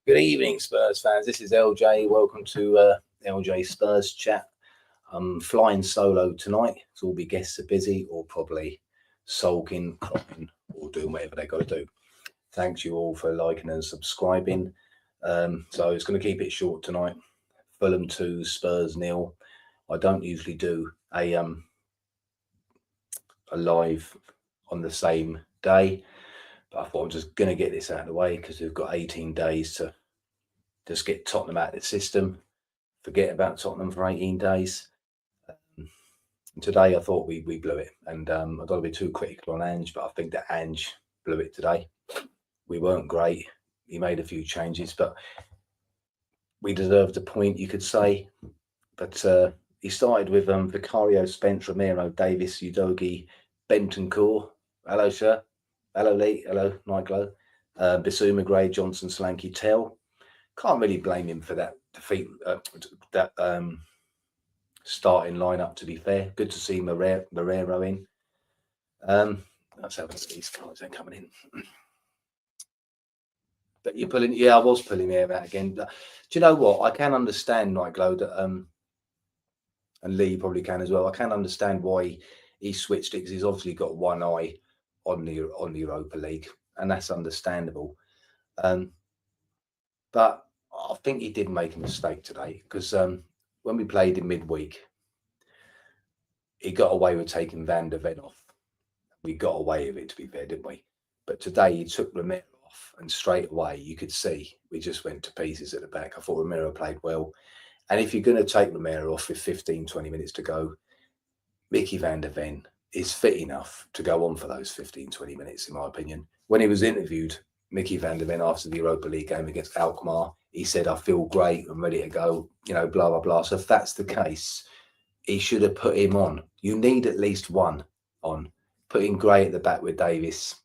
Good evening, Spurs fans. This is LJ. Welcome to LJ Spurs chat. I'm flying solo tonight, so all the guests are busy or probably sulking, crying, or doing whatever they got to do. Thanks you all for liking and subscribing. So it's going to keep it short tonight. Fulham 2, Spurs 0. I don't usually do a live on the same day, but I thought I'm just going to get this out of the way because we've got 18 days to just get Tottenham out of the system, forget about Tottenham for 18 days. Today I thought we blew it, and I've got to be too critical on Ange, but I think that Ange blew it today. We weren't great. He made a few changes, but we deserved a point, you could say. But he started with Vicario, Spence, Romero, Davis, Udogie, Bentancur. Hello, sir. Hello, Lee. Hello, Nightglow. Bissouma, Gray, Johnson, Solanke, Tell. Can't really blame him for that defeat, that starting lineup, to be fair. Good to see Marrero in. Let's have a look at these cards then coming in. But you're pulling, yeah, I was pulling hair out again. But do you know what? I can understand, Nightglow, that, and Lee probably can as well. I can understand why he switched it because he's obviously got one eye on the Europa League, and that's understandable. But I think he did make a mistake today because when we played in midweek, he got away with taking Van der Ven off. We got away with it, to be fair, didn't we? But today he took Romero off, and straight away you could see we just went to pieces at the back. I thought Romero played well. And if you're going to take Romero off with 15, 20 minutes to go, Mickey Van der Ven is fit enough to go on for those 15, 20 minutes, in my opinion. When he was interviewed, Mickey Van der Ven, after the Europa League game against Alkmaar, he said, I feel great, I'm ready to go, blah, blah, blah. So if that's the case, he should have put him on. You need at least one on. Putting Gray at the back with Davis.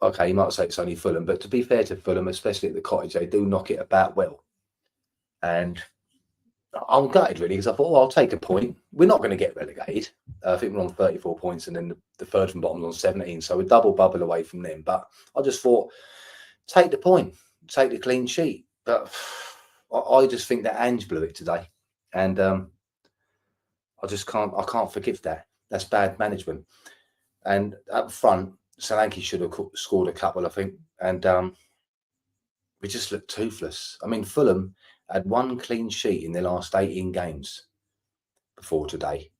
Okay, you might say it's only Fulham, but to be fair to Fulham, especially at the Cottage, they do knock it about well. And I'm gutted, really, because I thought, well, I'll take a point. We're not going to get relegated. I think we're on 34 points, and then the third from bottom is on 17. So we're double bubble away from them. But I just thought, take the point, take the clean sheet. But I just think that Ange blew it today. And I can't forgive that. That's bad management. And up front, Solanke should have scored a couple, I think. And we just looked toothless. I mean, Fulham had one clean sheet in their last 18 games before today.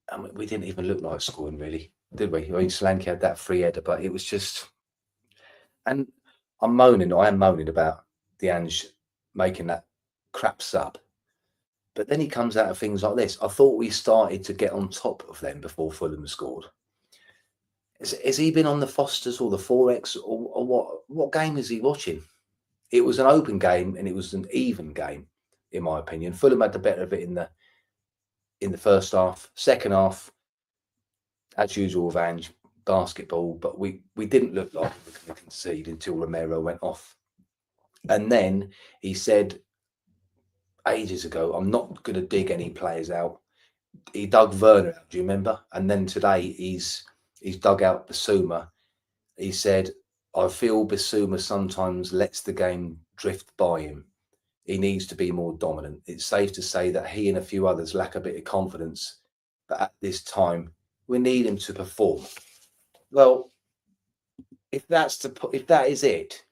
And we didn't even look like scoring, really, did we? I mean, Solanke had that free header, but it was just... And I am moaning about the Ange making that crap sub. But then he comes out of things like this. I thought we started to get on top of them before Fulham scored. Has he been on the Fosters or the 4X or what? What game is he watching? It was an open game and it was an even game, in my opinion. Fulham had the better of it in the first half. Second half, as usual with Ange, basketball, but we didn't look like we were going to concede until Romero went off. And then he said ages ago, I'm not going to dig any players out. He dug Werner out, do you remember? And then today he's dug out Bissouma. He said, I feel Bissouma sometimes lets the game drift by him. He needs to be more dominant. It's safe to say that he and a few others lack a bit of confidence, but at this time, we need him to perform. Well, if that is it,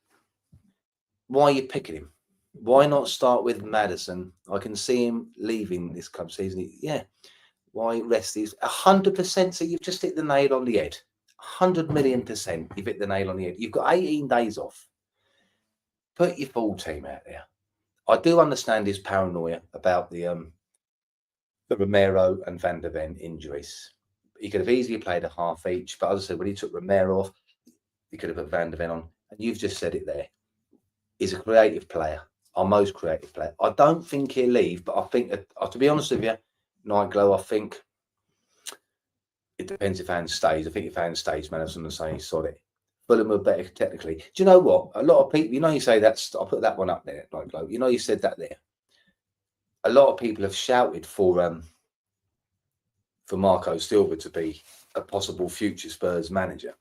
why are you picking him? Why not start with Maddison? I can see him leaving this club season. Yeah. Why rest these 100%? So you've just hit the nail on the head. 100 million%. You've hit the nail on the head. You've got 18 days off. Put your full team out there. I do understand his paranoia about the Romero and Van der Ven injuries. He could have easily played a half each, but as I said, when he took Romero off, he could have put Van der Ven on. And you've just said it there. He's a creative player, our most creative player. I don't think he'll leave, but I think, to be honest with you, Nightglow, I think it depends if Ange stays. I think if Ange stays, man, I was going to say he's solid. Fulham are better technically. Do you know what? A lot of people, you say that's, I'll put that one up there, Nightglow. You said that there. A lot of people have shouted for Marco Silva to be a possible future Spurs manager.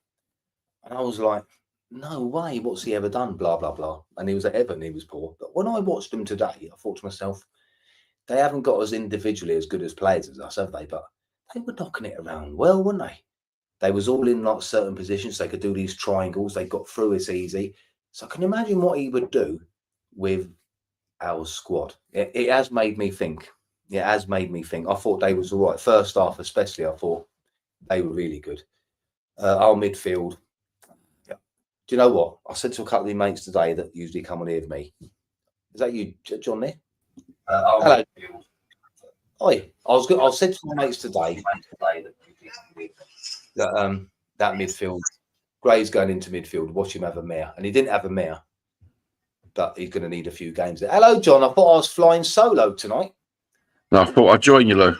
And I was like, no way, what's he ever done? Blah, blah, blah. And he was at Everton, he was poor. But when I watched them today, I thought to myself, they haven't got as individually as good as players as us, have they? But they were knocking it around well, weren't they? They was all in like certain positions. They could do these triangles. They got through it easy. So I can imagine what he would do with our squad. It has made me think. It has made me think. I thought they was all right. First half especially, I thought they were really good. Our midfield. Yeah. Do you know what? I said to a couple of mates today that usually come on here with me. Is that you, John, there? Hello. Oi, I said to my mates today that that midfield, Gray's going into midfield. Watch him have a mare, and he didn't have a mare, but he's going to need a few games there. Hello, John. I thought I was flying solo tonight. No, I thought I'd join you, Lou.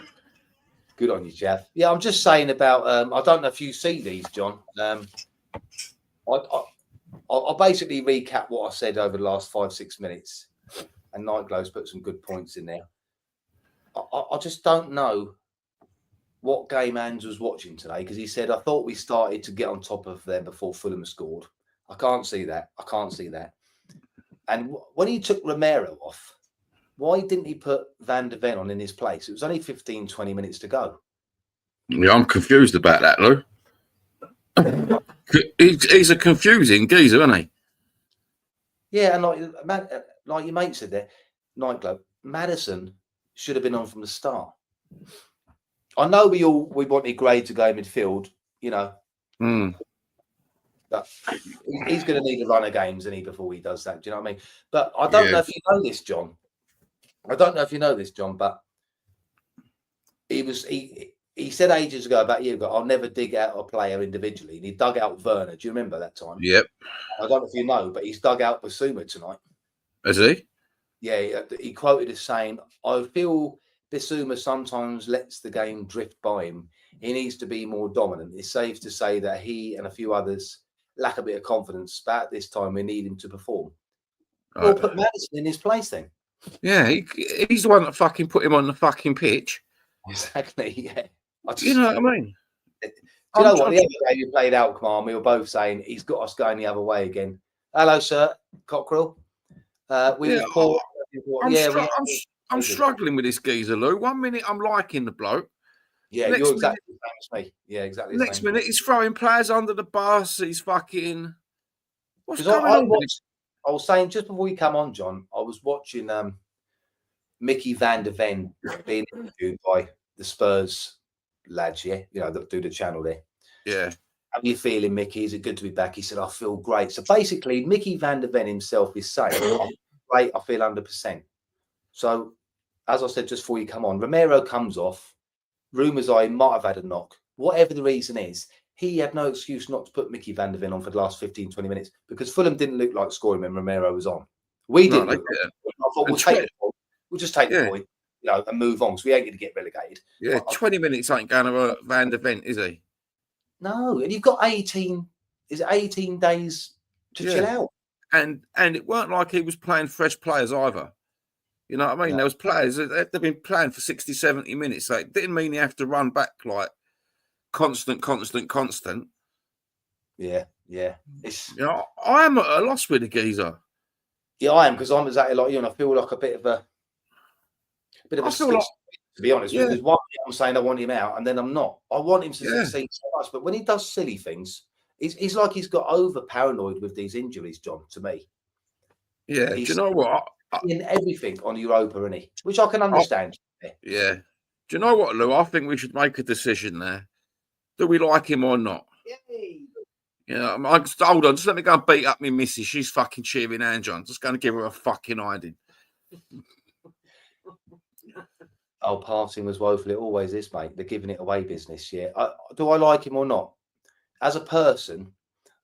Good on you, Jav. Yeah, I'm just saying about. I don't know if you see these, John. I'll basically recap what I said over the last 5-6 minutes, and Nightglow's put some good points in there. I just don't know what game Ange was watching today, because he said, I thought we started to get on top of them before Fulham scored. I can't see that. And when he took Romero off, why didn't he put Van de Ven on in his place? It was only 15, 20 minutes to go. Yeah, I'm confused about that, Lou. He's a confusing geezer, isn't he? Yeah, and like your mate said there, Nightglow, Maddison should have been on from the start. I know we wanted Gray to go midfield, you know. But he's going to need a run of games, isn't he, before he does that? Do you know what I mean? But I don't know if you know this, John. But he said ages ago, about a year ago, I'll never dig out a player individually. And he dug out Werner. Do you remember that time? Yep. I don't know if you know, but he's dug out Basuma tonight. Has he? Yeah, he quoted as saying, I feel Basuma sometimes lets the game drift by him. He needs to be more dominant. It's safe to say that he and a few others lack a bit of confidence, but at this time we need him to perform. We'll put Maddison in his place then. Yeah, he's the one that fucking put him on the fucking pitch. Exactly, yeah. You know what I mean? Do you know what? The other day we played Alkmaar, we were both saying he's got us going the other way again. Hello, sir, Cockrell. We were poor. I'm struggling with this geezer, Lou. 1 minute I'm liking the bloke. Yeah, you're exactly the same as me. Yeah, exactly. Next minute he's throwing players under the bus. He's fucking. What's going on? I was saying just before we come on, John, I was watching Mickey Van de Ven being interviewed by the Spurs lads, yeah, you know, that do the channel there. Yeah. How are you feeling, Mickey? Is it good to be back? He said, I feel great. So basically, Mickey Van de Ven himself is saying, I'm great, I feel 100%. So, as I said just before you come on, Romero comes off. Rumours are he might have had a knock. Whatever the reason is, he had no excuse not to put Mickey Van de Ven on for the last 15, 20 minutes, because Fulham didn't look like scoring when Romero was on. We didn't. I thought we'll take the point. We'll just take the point, you know, and move on, because we ain't going to get relegated. Yeah, 20 minutes ain't going to Van de Ven, is he? No, and you've got 18 days to chill out. And it weren't like he was playing fresh players either. You know what I mean? No. There was players that they've been playing for 60, 70 minutes. So it didn't mean you have to run back like constant. Yeah. It's, you know, I am at a loss with the geezer. Yeah, I am, because I'm exactly like you, and I feel like a bit of a stick, to be honest. Because one minute I'm saying I want him out, and then I'm not. I want him to succeed so much, but when he does silly things, he's like he's got over paranoid with these injuries, John. To me, yeah. Do you know what? In everything on Europa, isn't he? Which I can understand. Yeah. Do you know what, Lou? I think we should make a decision there. Do we like him or not? Yay. Yeah, hold on. Just let me go and beat up my missus. She's fucking cheering Ange on. Just going to give her a fucking hiding. Oh, passing was woeful. It always is, mate. They're giving it away business. Yeah. Do I like him or not? As a person,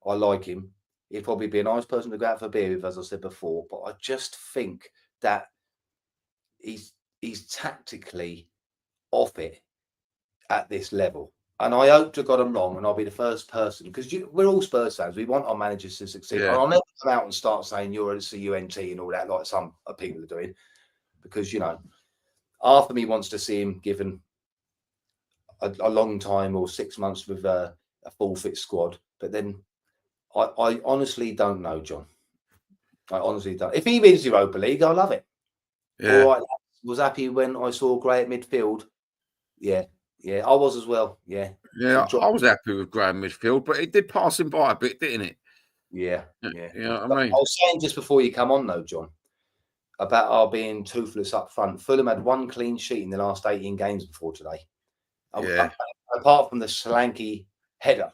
I like him. He'd probably be a nice person to go out for a beer with, as I said before. But I just think that he's tactically off it at this level. And I hope to God I'm wrong, and I'll be the first person, because we're all Spurs fans. We want our managers to succeed. Yeah. And I'll never come out and start saying you're a CUNT and all that, like some people are doing, because, you know, half of me wants to see him given a long time or 6 months with a full fit squad. But then I honestly don't know, John. I honestly don't. If he wins Europa League, I'll love it. Yeah. All right, was happy when I saw Gray at midfield. Yeah, I was as well. Yeah, Yeah, I was happy with Graham midfield, but it did pass him by a bit, didn't it? Yeah. You know what But I mean? I was saying just before you come on, though, John, about our being toothless up front. Fulham had one clean sheet in the last 18 games before today. Yeah. Apart from the slanky header,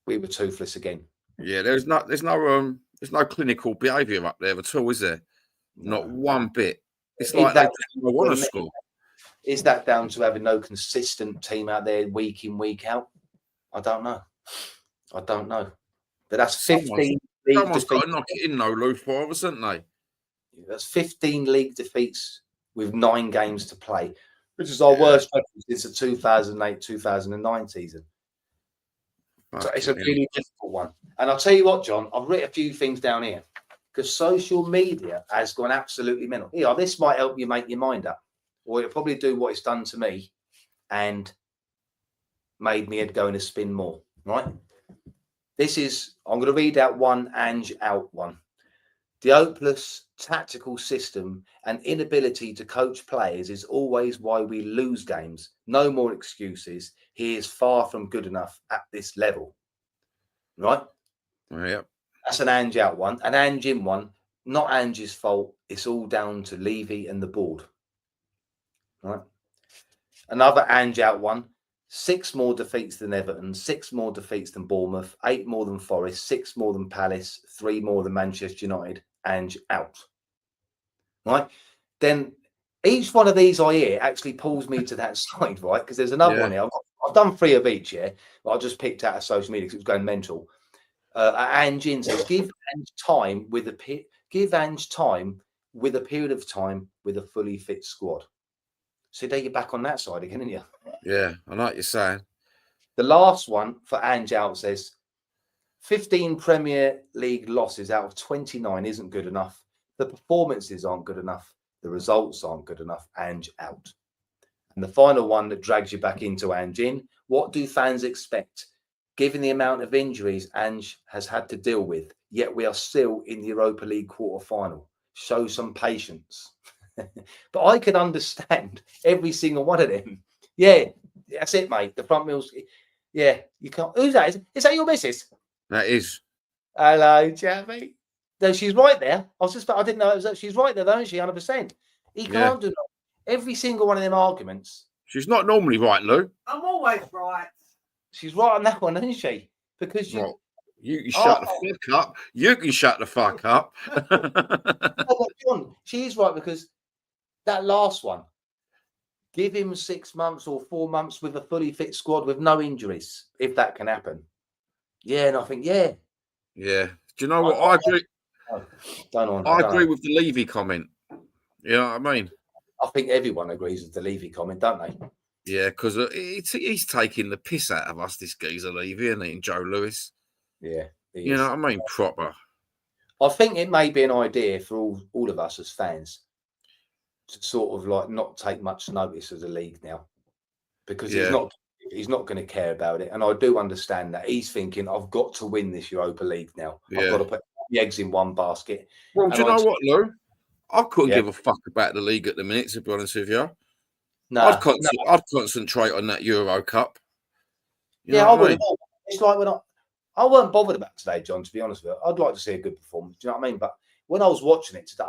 we were toothless again. Yeah, there's no clinical behaviour up there at all, is there? Not one bit. It's like they don't want to score. Is that down to having no consistent team out there week in, week out? I don't know. But that's 15 league defeats. Got to knock it in, though, Lou, for us, haven't they? That's 15 league defeats with 9 games to play, which is our worst record since the 2008-2009 season. So it's a really difficult one. And I'll tell you what, John, I've written a few things down here because social media has gone absolutely mental. Yeah, this might help you make your mind up, or it'll probably do what it's done to me and made me go in a spin more, right? I'm going to read out one Ange out one. The hopeless tactical system and inability to coach players is always why we lose games. No more excuses. He is far from good enough at this level. Right? Yeah. That's an Ange out one. An Ange in one. Not Ange's fault. It's all down to Levy and the board. Right? Another Ange out one. 6 more defeats than Everton, 6 more defeats than Bournemouth, 8 more than Forest, 6 more than Palace, 3 more than Manchester United. Ange out. Right? Then each one of these I hear actually pulls me to that side, right? Because there's another one here. I've done 3 of each, yeah. But I just picked out of social media because it was going mental. Ange in says, give Ange time with a period of time with a fully fit squad. So there you're back on that side again, aren't you? Yeah, I know what you're saying. The last one for Ange out says 15 Premier League losses out of 29 isn't good enough. The performances aren't good enough. The results aren't good enough. Ange out. And the final one that drags you back into Ange in. What do fans expect? Given the amount of injuries Ange has had to deal with, yet we are still in the Europa League quarter-final. Show some patience. But I can understand every single one of them. Yeah, that's it, mate. The front wheels. Yeah, you can't. Who's that? Is that your missus? That is. Hello, Jamie. No, she's right there. I didn't know it was that. She's right there, though, isn't she? 100%. He can't do that. Every single one of them arguments. She's not normally right, Lou. I'm always right. She's right on that one, isn't she? Because you shut the fuck up. You can shut the fuck up. John, she's right because that last one, give him 6 months or 4 months with a fully fit squad with no injuries, if that can happen. Yeah, and I think, yeah. Do you know what I agree? I agree with the Levy comment. You know what I mean? I think everyone agrees with the Levy comment, don't they? Yeah, because he's taking the piss out of us, this geezer Levy, isn't he, and Joe Lewis? Yeah. You know what I mean? Proper. I think it may be an idea for all of us as fans to sort of like not take much notice of the league now, because he's not going to care about it. And I do understand that he's thinking, I've got to win this Europa League now. I've got to put the eggs in one basket. Well, do you know what, Lou? I couldn't give a fuck about the league at the minute, to be honest with you. No, I'd concentrate on that Euro Cup. I would. It's like when I weren't bothered about today, John, to be honest with you. I'd like to see a good performance. Do you know what I mean? But when I was watching it today,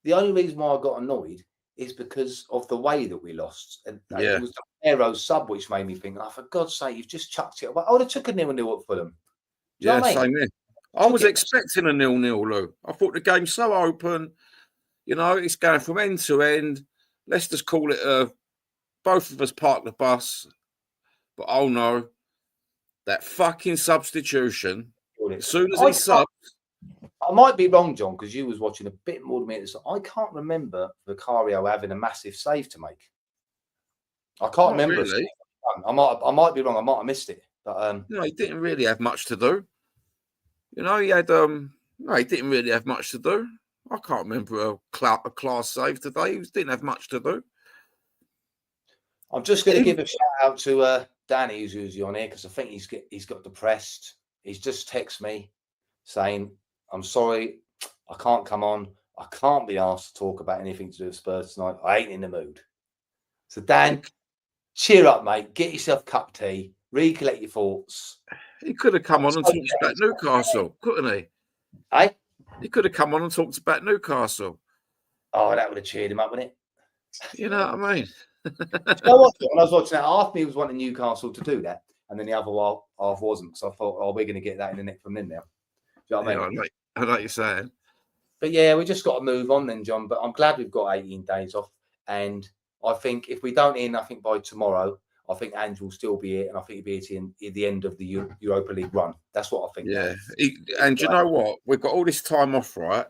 the only reason why I got annoyed is because of the way that we lost. And it was the Aero sub which made me think, for God's sake, you've just chucked it away. I would have took a 0-0 at Fulham. Same here. I was expecting a 0-0, Lou. I thought the game's so open. You know, it's going from end to end. Let's just call it both of us park the bus. But oh no, that fucking substitution. As soon as he subs. I might be wrong, John, because you was watching a bit more than me. I can't remember Vicario having a massive save to make. I can't remember. Really? I might be wrong. I might have missed it. But no, he didn't really have much to do. You know, he had no, he didn't really have much to do. I can't remember a class save today. He didn't have much to do. I'm just going to give a shout out to Danny, who's usually on here, because I think he's got depressed. he's just texted me saying, I'm sorry, I can't come on. I can't be asked to talk about anything to do with Spurs tonight. I ain't in the mood. So, Dan, cheer up, mate. Get yourself a cup of tea. Recollect your thoughts. He could have come on and talked about Newcastle, couldn't he? Eh? He could have come on and talked about Newcastle. Oh, that would have cheered him up, wouldn't it? You know what I mean? You know what? When I was watching that, half me was wanting Newcastle to do that, and then the other half wasn't. So I thought, oh, we're going to get that in the neck from them now. Do you know what I mean? I know what you're saying. But yeah, we just got to move on then, John. But I'm glad we've got 18 days off. And I think if we don't hear nothing by tomorrow, I think Ange will still be here. And I think he'll be here at the end of the Europa League run. That's what I think. Yeah. And you know what? We've got all this time off, right?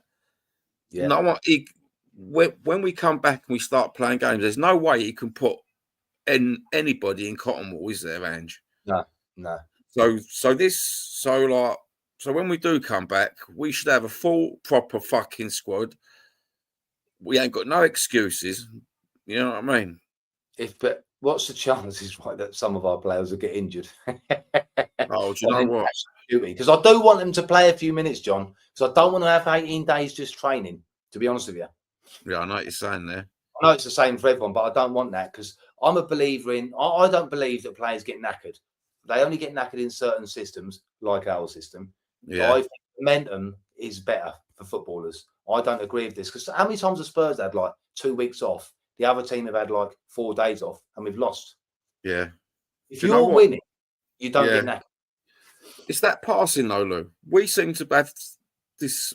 Yeah. No one, when we come back and we start playing games, there's no way he can put anybody in cotton wool, is there, Ange? No. So when we do come back, we should have a full, proper fucking squad. We ain't got no excuses. You know what I mean? But what's the chances, right, that some of our players will get injured? Oh, do you know what? Because I do want them to play a few minutes, John. Because I don't want to have 18 days just training, to be honest with you. Yeah, I know what you're saying there. I know it's the same for everyone, but I don't want that because I'm a believer in. I don't believe that players get knackered. They only get knackered in certain systems, like our system. Yeah. So I think momentum is better for footballers. I don't agree with this because how many times have Spurs had like 2 weeks off? The other team have had like 4 days off, and we've lost. Yeah. If you're winning, you don't get knackered. It's that passing, though, Lou. We seem to have this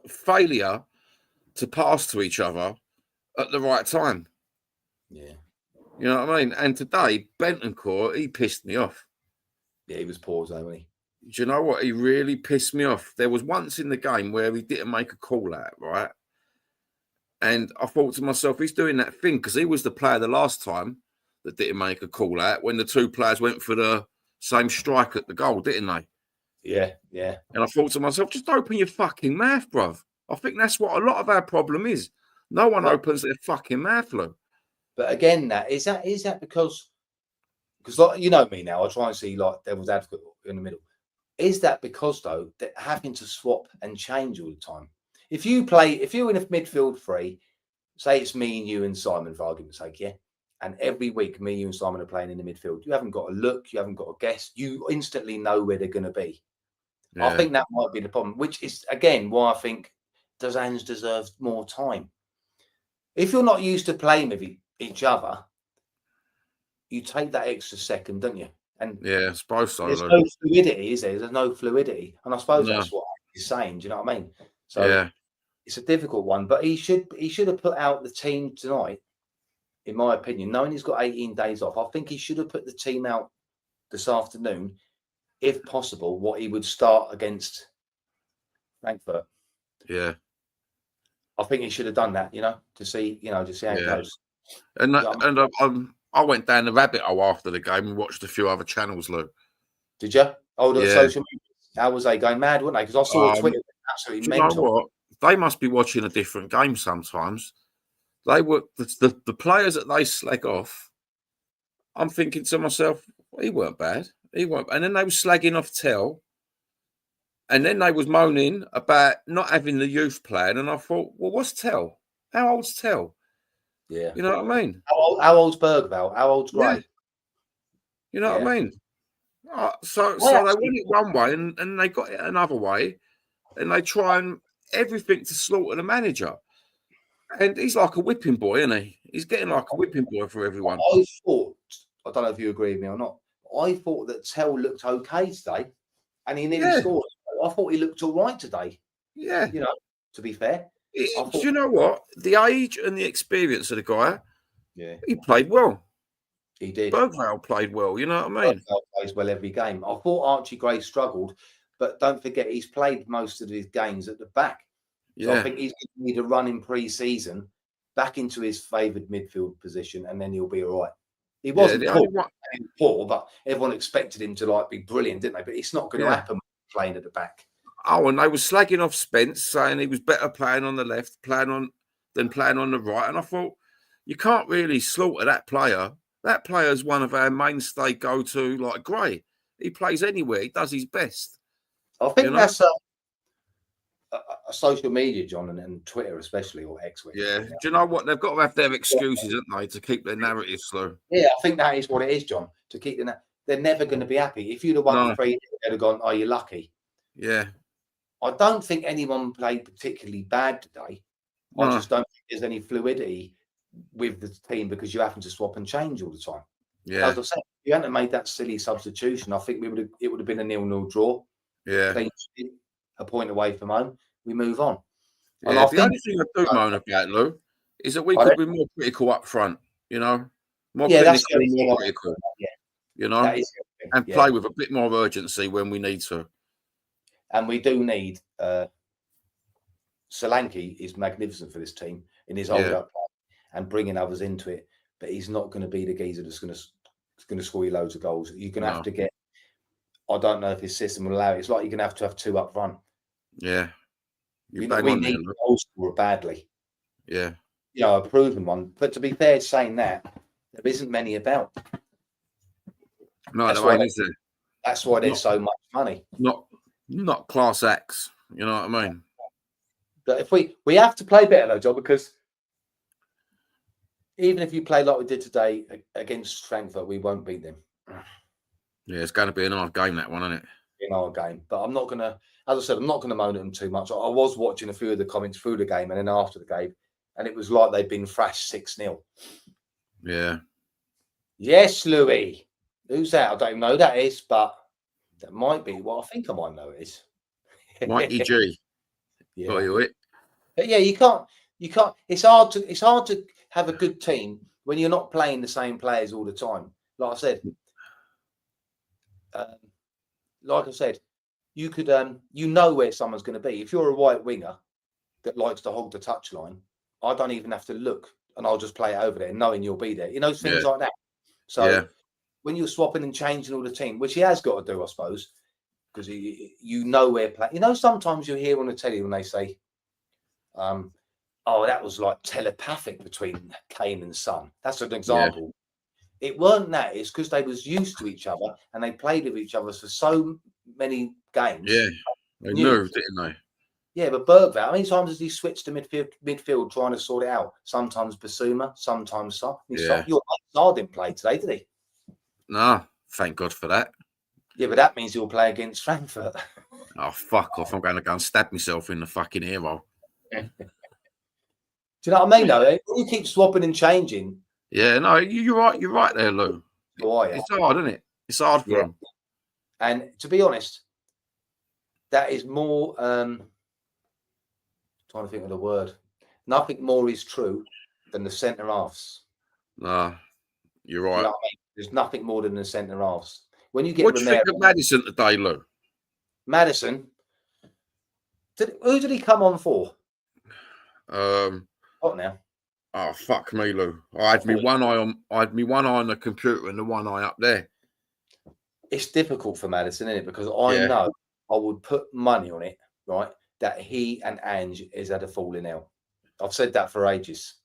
failure to pass to each other at the right time. Yeah. You know what I mean? And today, Bentancur, he pissed me off. Yeah, he was poor, wasn't he? Do you know what? He really pissed me off. There was once in the game where he didn't make a call out, right? And I thought to myself, he's doing that thing because he was the player the last time that didn't make a call out when the two players went for the same strike at the goal, didn't they? Yeah, yeah. And I thought to myself, just open your fucking mouth, bruv. I think that's what a lot of our problem is. No one opens their fucking mouth, Lou. But again, is that because like, you know me now, I try and see like devil's advocate in the middle. Is that because though that having to swap and change all the time? If you're in a midfield three, say it's me and you and Simon for argument's sake, yeah. And every week, me, you, and Simon are playing in the midfield. You haven't got to look, you haven't got to guess. You instantly know where they're going to be. Yeah. I think that might be the problem, which is again why I think does Ange deserve more time. If you're not used to playing with each other, you take that extra second, don't you? And yeah, I suppose so. There's no fluidity, is there? There's no fluidity, and I suppose that's what he's saying. Do you know what I mean? So it's a difficult one, but he should have put out the team tonight, in my opinion. Knowing he's got 18 days off, I think he should have put the team out this afternoon, if possible. What he would start against Frankfurt. Yeah, I think he should have done that. To see how it goes. And I went down the rabbit hole after the game and watched a few other channels, Lou. Did you? Oh, the social media. How was they going mad, weren't they? Because I saw Twitter absolutely mental. You know what? They must be watching a different game sometimes. They were the players that they slag off. I'm thinking to myself, he weren't bad. He weren't. And then they were slagging off Tell. And then they was moaning about not having the youth plan. And I thought, well, what's Tell? How old's Tell? Yeah. You know what I mean? How old's Bergvall? How old's Gray? Yeah. You know what I mean? So they went it one way and they got it another way. And they try and everything to slaughter the manager. And he's like a whipping boy, isn't he? He's getting like a whipping boy for everyone. I don't know if you agree with me or not, I thought that Tell looked okay today. And he nearly scored. I thought he looked all right today. Yeah. To be fair. Do you know what? The age and the experience of the guy, he played well. He did. Bergvall played well, you know what I mean? Bergvall plays well every game. I thought Archie Gray struggled, but don't forget he's played most of his games at the back. So I think he's going to need a run in pre-season back into his favoured midfield position, and then he'll be all right. He wasn't poor, but everyone expected him to be brilliant, didn't they? But it's not going to happen playing at the back. Oh, and they were slagging off Spence, saying he was better playing on the left, than playing on the right. And I thought, you can't really slaughter that player. That player's one of our mainstay go-to, like Gray. He plays anywhere. He does his best. I think You know? that's a social media, John, and Twitter especially, or X. Yeah. Do you know what? They've got to have their excuses, haven't they, to keep their narrative slow. Yeah, I think that is what it is, John. To keep they're never going to be happy. If you'd have won 3, they'd have gone, "Are you lucky?" Yeah. I don't think anyone played particularly bad today. I just don't think there's any fluidity with the team because you happen to swap and change all the time. Yeah. As I said, if you hadn't made that silly substitution, I think it would have been a 0-0 draw. Yeah. Clean sheet, a point away from home. We move on. Yeah, And I the only thing I do moan about, Lou, is that we could be more critical up front, you know, more clinical, more critical, you know, and play with a bit more urgency when we need to. And we do need Solanke is magnificent for this team in his hold-up play and bringing others into it, but he's not going to be the geezer that's going to score you loads of goals. You're going to have to get. I don't know if his system will allow it. It's like you're going to have 2 up front. Yeah. We need a goal scorer badly. Yeah. You know, a proven one. But to be fair, saying that, there isn't many about. No, that's why there's so much money. Not class acts. You know what I mean? But if we have to play better though, John, because even if you play like we did today against Frankfurt, we won't beat them. Yeah, it's going to be an hard game, that one, isn't it? In our game, but I'm not gonna. As I said, I'm not gonna moan at them too much. I was watching a few of the comments through the game and then after the game, and it was like they'd been thrashed 6-0. Yeah. Yes, Louis. Who's that? I don't even know who that is, but that might be what I think I might know it is. Mikey G. Yeah. Got you it. But yeah, you can't. It's hard to have a good team when you're not playing the same players all the time. Like I said. You could, you know where someone's going to be. If you're a right winger that likes to hold the touchline, I don't even have to look, and I'll just play it over there, knowing you'll be there. You know, things like that. So when you're swapping and changing all the team, which he has got to do, I suppose, because you know where play. You know, sometimes you hear on the telly when they say, "Oh, that was like telepathic between Kane and Son." That's an example. Yeah. It weren't that. It's because they was used to each other and they played with each other for so many games. Yeah, they knew, didn't they? Yeah, but Bergvall, how many times has he switched to midfield trying to sort it out? Sometimes Basuma, sometimes Son. Your Sar didn't play today, did he? No, thank God for that. Yeah, but that means he'll play against Frankfurt. Oh, fuck off. I'm going to go and stab myself in the fucking ear hole. Do you know what I mean, though? You keep swapping and changing. Yeah, no, you're right. You're right there, Lou. It's hard, isn't it? It's hard for him. And to be honest, that is more. Trying to think of the word. Nothing more is true than the centre halves. No, you're right. You know what I mean? There's nothing more than the centre halves. When you get what do you think of Maddison today, Lou? Maddison. Who did he come on for? What now? Oh, fuck me, Lou. I had me one eye on the computer and the one eye up there. It's difficult for Maddison, isn't it? Because I know I would put money on it, right, that he and Ange is at a falling out. I've said that for ages.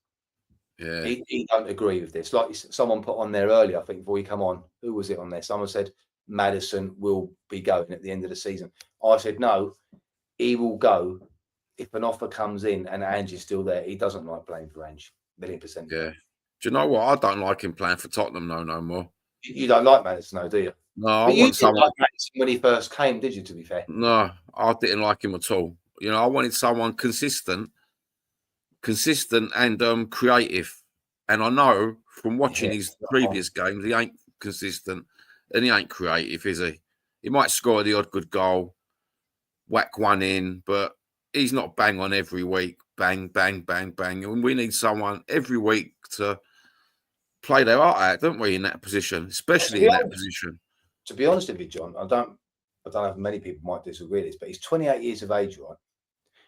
Yeah. He don't agree with this. Like someone put on there earlier, I think, before he come on. Who was it on there? Someone said Maddison will be going at the end of the season. I said, no, he will go if an offer comes in and Ange is still there. He doesn't like playing for Ange. 1,000,000%. Yeah. Do you know what? I don't like him playing for Tottenham no more. You don't like Maddison, though, do you? No, I want someone like Maddison when he first came, did you? To be fair, no, I didn't like him at all. You know, I wanted someone consistent and creative. And I know from watching his previous games, he ain't consistent and he ain't creative, is he? He might score the odd good goal, whack one in, but he's not bang on every week. Bang, bang, bang, bang. And we need someone every week to play their heart out, don't we, in that position, especially in that position. To be honest with you, John, I don't know if many people might disagree with this, but he's 28 years of age, right?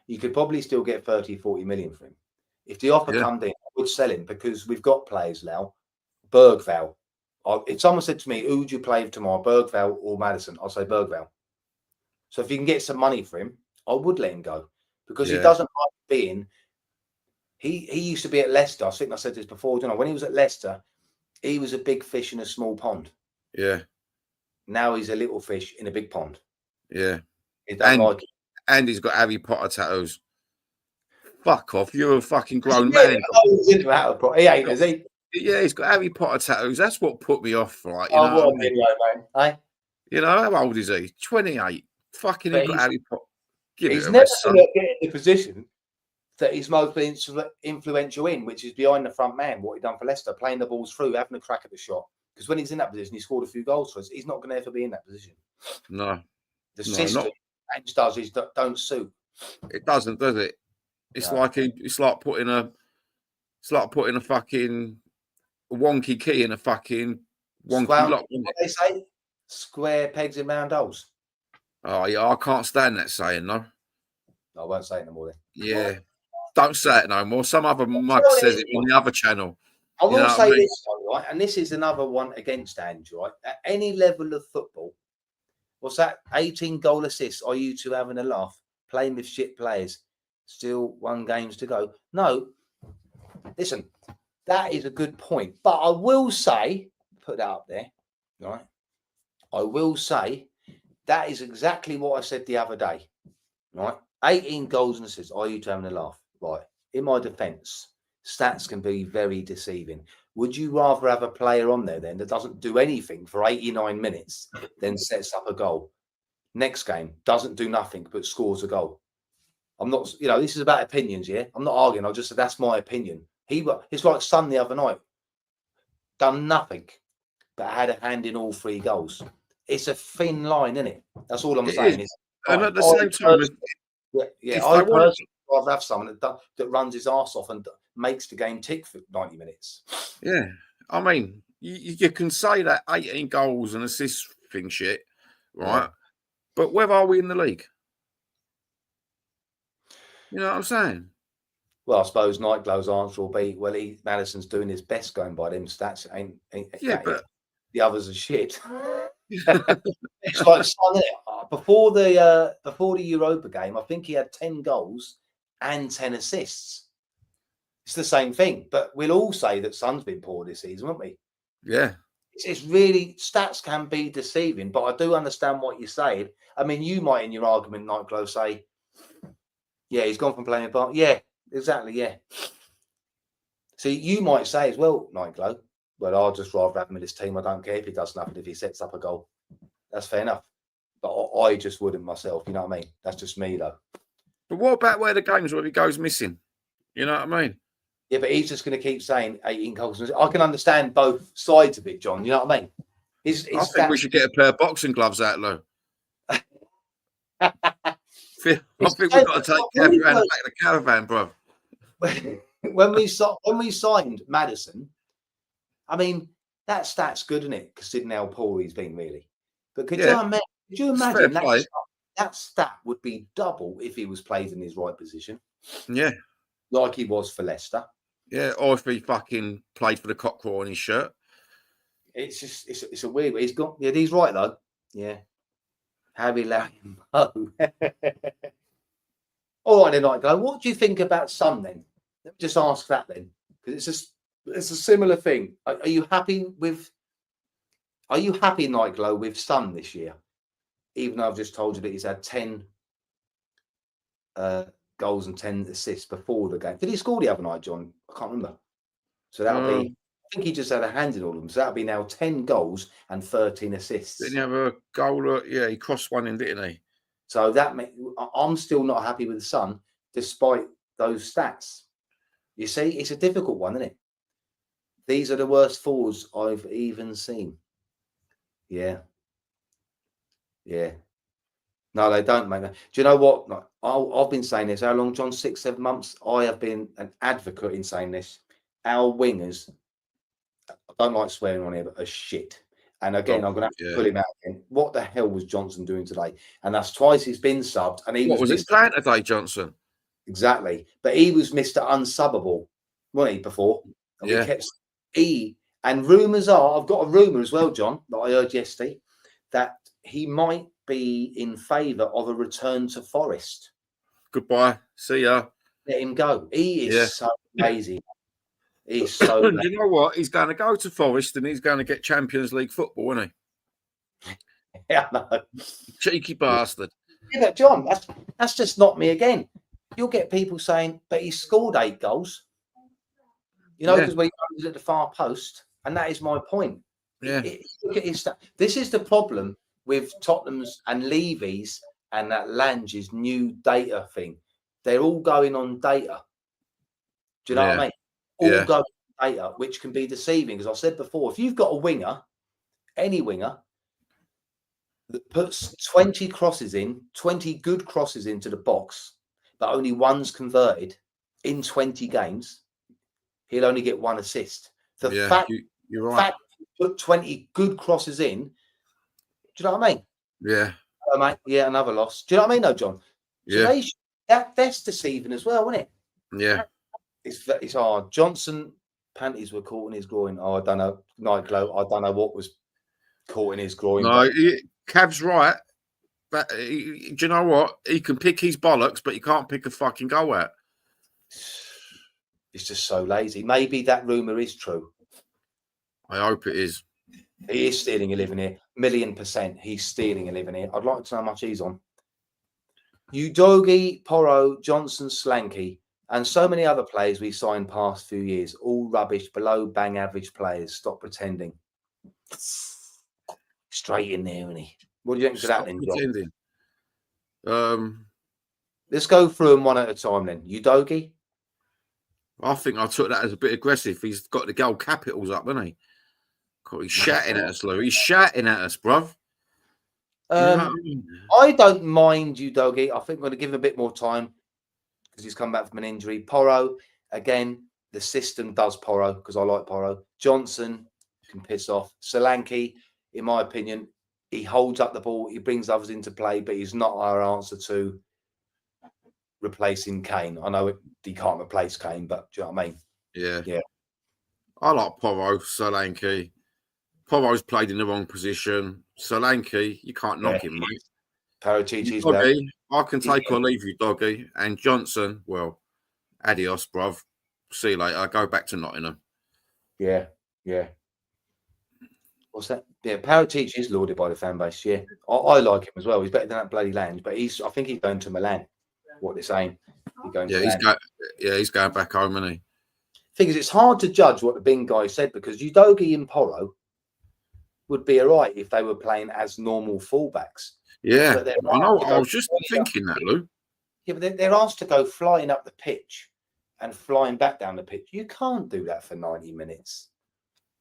You could probably still get 30, 40 million for him. If the offer comes in, I would sell him because we've got players now. Bergvall. If someone said to me, who would you play tomorrow, Bergvall or Maddison? I'll say Bergvall. So if you can get some money for him, I would let him go because he doesn't like being. He used to be at Leicester. I think I said this before. You know, when he was at Leicester, he was a big fish in a small pond. Yeah. Now he's a little fish in a big pond. Yeah. He don't like it. And he's got Harry Potter tattoos. Fuck off. You're a fucking grown Yeah, man. he's into Harry Potter. He ain't, is he? Yeah, he's got Harry Potter tattoos. That's what put me off, right? You Oh, know what what a I mean? video, man. Hey? You know, how old is he? 28. Fucking But he got Harry Potter. Give it he's a never rest, son. going to get in the position that he's most influential in, which is behind the front man, what he done for Leicester, playing the balls through, having a crack at the shot. Because when he's in that position, he scored a few goals for us. He's not going to ever be in that position. No. The system Ange does is don't suit. It doesn't, does it? It's like putting a fucking wonky key in a fucking wonky lock. What they say? Square pegs in round holes. Oh yeah, I can't stand that saying, no. I won't say it no more then. Yeah. Don't say it no more. Some other mug says it on the other channel. I will say this, right? And this is another one against Ange, right? At any level of football, what's that? 18 goal assists. Are you two having a laugh? Playing with shit players. Still 1 games to go. No. Listen, that is a good point. But I will say, put that up there, right? I will say that is exactly what I said the other day, right? 18 goals and assists. Are you two having a laugh? Right. In my defence, stats can be very deceiving. Would you rather have a player on there then that doesn't do anything for 89 minutes than sets up a goal? Next game, doesn't do nothing but scores a goal. I'm not, this is about opinions, yeah? I'm not arguing. I just said that's my opinion. It's like Son the other night. Done nothing, but had a hand in all 3 goals. It's a thin line, isn't it? That's all I'm saying. And at the same time, I personally rather have someone that runs his arse off and makes the game tick for 90 minutes. Yeah. I mean, you can say that 18 goals and assists thing shit, right? Yeah. But where are we in the league? You know what I'm saying? Well, I suppose Nightglow's answer will be, well, Madison's doing his best going by them stats. But the others are shit. It's like before the Europa game, I think he had 10 goals and 10 assists. It's the same thing, but we'll all say that Son's been poor this season, won't we? Yeah. It's really, stats can be deceiving, but I do understand what you're saying. I mean, you might in your argument, Nightglow, say, yeah, he's gone from playing a part. Yeah, exactly, yeah. So you might say as well, Nightglow, well, I'll just rather have him in this team. I don't care if he does nothing, if he sets up a goal. That's fair enough. But I just wouldn't myself, you know what I mean? That's just me, though. But what about where the games where he goes missing? You know what I mean? Yeah, but he's just going to keep saying 18 goals. I can understand both sides of it, John. You know what I mean? I think we should get a pair of boxing gloves out, Lou. I think we've got to take Caravan back to the caravan, bro. When we signed Madison, I mean, that stat's good, isn't it? Considering how poor he's been, really. But could you imagine that stat would be double if he was played in his right position? Yeah. Like he was for Leicester. Yeah, or if he fucking played for the Cockerel on his shirt. It's just, it's a weird way. He's right, though. Yeah. Harry, Larry, and Mo. All right, then, Nightglow. What do you think about Son, then? Let me just ask that, then. Because it's a similar thing. Are you happy, Nightglow, with Son this year? Even though I've just told you that he's had 10 goals and 10 assists before the game. Did he score the other night, John? I can't remember. So that'll be, I think he just had a hand in all of them. So that'll be now 10 goals and 13 assists. Didn't he have a goal? Yeah, he crossed one in, didn't he? So I'm still not happy with the Son, despite those stats. You see, it's a difficult one, isn't it? These are the worst forwards I've even seen. Yeah. Yeah. No, they don't, mate. Do you know what? I've been saying this. How long, John? 6, 7 months? I have been an advocate in saying this. Our wingers, I don't like swearing on here, but are shit. And again, I'm going to have to pull him out again. What the hell was Johnson doing today? And that's twice he's been subbed. And he was it playing today, Johnson? Exactly. But he was Mr. Unsubbable, wasn't he, before? And we kept and rumours are, I've got a rumour as well, John, that I heard yesterday, that he might be in favour of a return to Forest. Goodbye. See ya. Let him go. He is so lazy. He's so lazy. You know what? He's going to go to Forest and he's going to get Champions League football, isn't he? Yeah, I know. Cheeky bastard. Yeah, but John, that's just not me again. You'll get people saying, but he scored 8 goals. You know, Yeah. because we was at the far post, and that is my point. Yeah. Look at his this is the problem with Tottenham's and Levy's and that Lange's new data thing. They're all going on data. Do you know what I mean? All Yeah. going on data, which can be deceiving. As I said before, if you've got a winger, any winger, that puts 20 crosses in, 20 good crosses into the box, but only one's converted in 20 games, he'll only get 1 assist. The fact you're right. you put 20 good crosses in, do you know what I mean? Yeah. Oh, mate, yeah, another loss. Do you know what I mean, though, John? So Yeah. that's deceiving as well, isn't it? Yeah. It's hard. Johnson panties were caught in his groin. Oh, I don't know. Nightglow. I don't know what was caught in his groin. No, Cav's right. But do you know what? He can pick his bollocks, but he can't pick a fucking goal out. It's just so lazy. Maybe that rumor is true. I hope it is. He is stealing a living here. 1,000,000%. He's stealing a living here. I'd like to know how much he's on. Udogie, Porro, Johnson, Slanky, and so many other players we signed past few years. All rubbish, below bang average players. Stop pretending. Straight in there, isn't he? What do you think to that then, John? Let's go through them one at a time then. Udogie? I think I took that as a bit aggressive. He's got the goal capitals up, hasn't he? He's shouting at us, Lou. He's shouting at us, bruv. You know what I mean? I don't mind Udogie. I think I'm going to give him a bit more time because he's come back from an injury. Porro, again, the system does Porro because I like Porro. Johnson can piss off. Solanke, in my opinion, he holds up the ball. He brings others into play, but he's not our answer to replacing Kane. I know he can't replace Kane, but do you know what I mean? Yeah. I like Porro, Solanke. Porro's played in the wrong position. Solanke, you can't knock him, mate. Paratici's Doggy, I can take or leave you, Doggy. And Johnson, well, adios, bruv. See you later. I go back to Nottingham. Yeah. What's that? Yeah, Paratici is lauded by the fan base. Yeah, I like him as well. He's better than that bloody Lange, but I think he's going to Milan. What they're saying. He's going back home, isn't he? Thing is, it's hard to judge what the Bing guy said because Udogie and Porro would be all right if they were playing as normal fullbacks. Yeah, I know. I was just thinking that, Lou. Yeah, but they're asked to go flying up the pitch and flying back down the pitch. You can't do that for 90 minutes.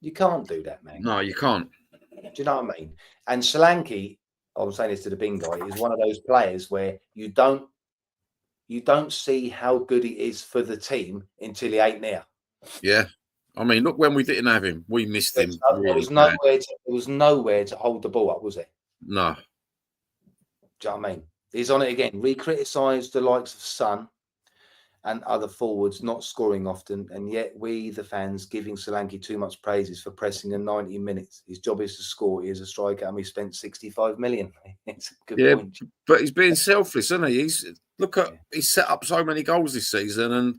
You can't do that, man. No, you can't. Do you know what I mean? And Solanke, I'm saying this to the Bing guy, is one of those players where you don't see how good he is for the team until he ain't there. Yeah. I mean, look, when we didn't have him, we missed him. There was nowhere to hold the ball up, was there? No. Do you know what I mean? He's on it again. We criticised the likes of Son and other forwards not scoring often, and yet we, the fans, giving Solanke too much praises for pressing in 90 minutes. His job is to score. He is a striker, and we spent 65 million. It's a good point. But he's being selfless, isn't he? He's set up so many goals this season, and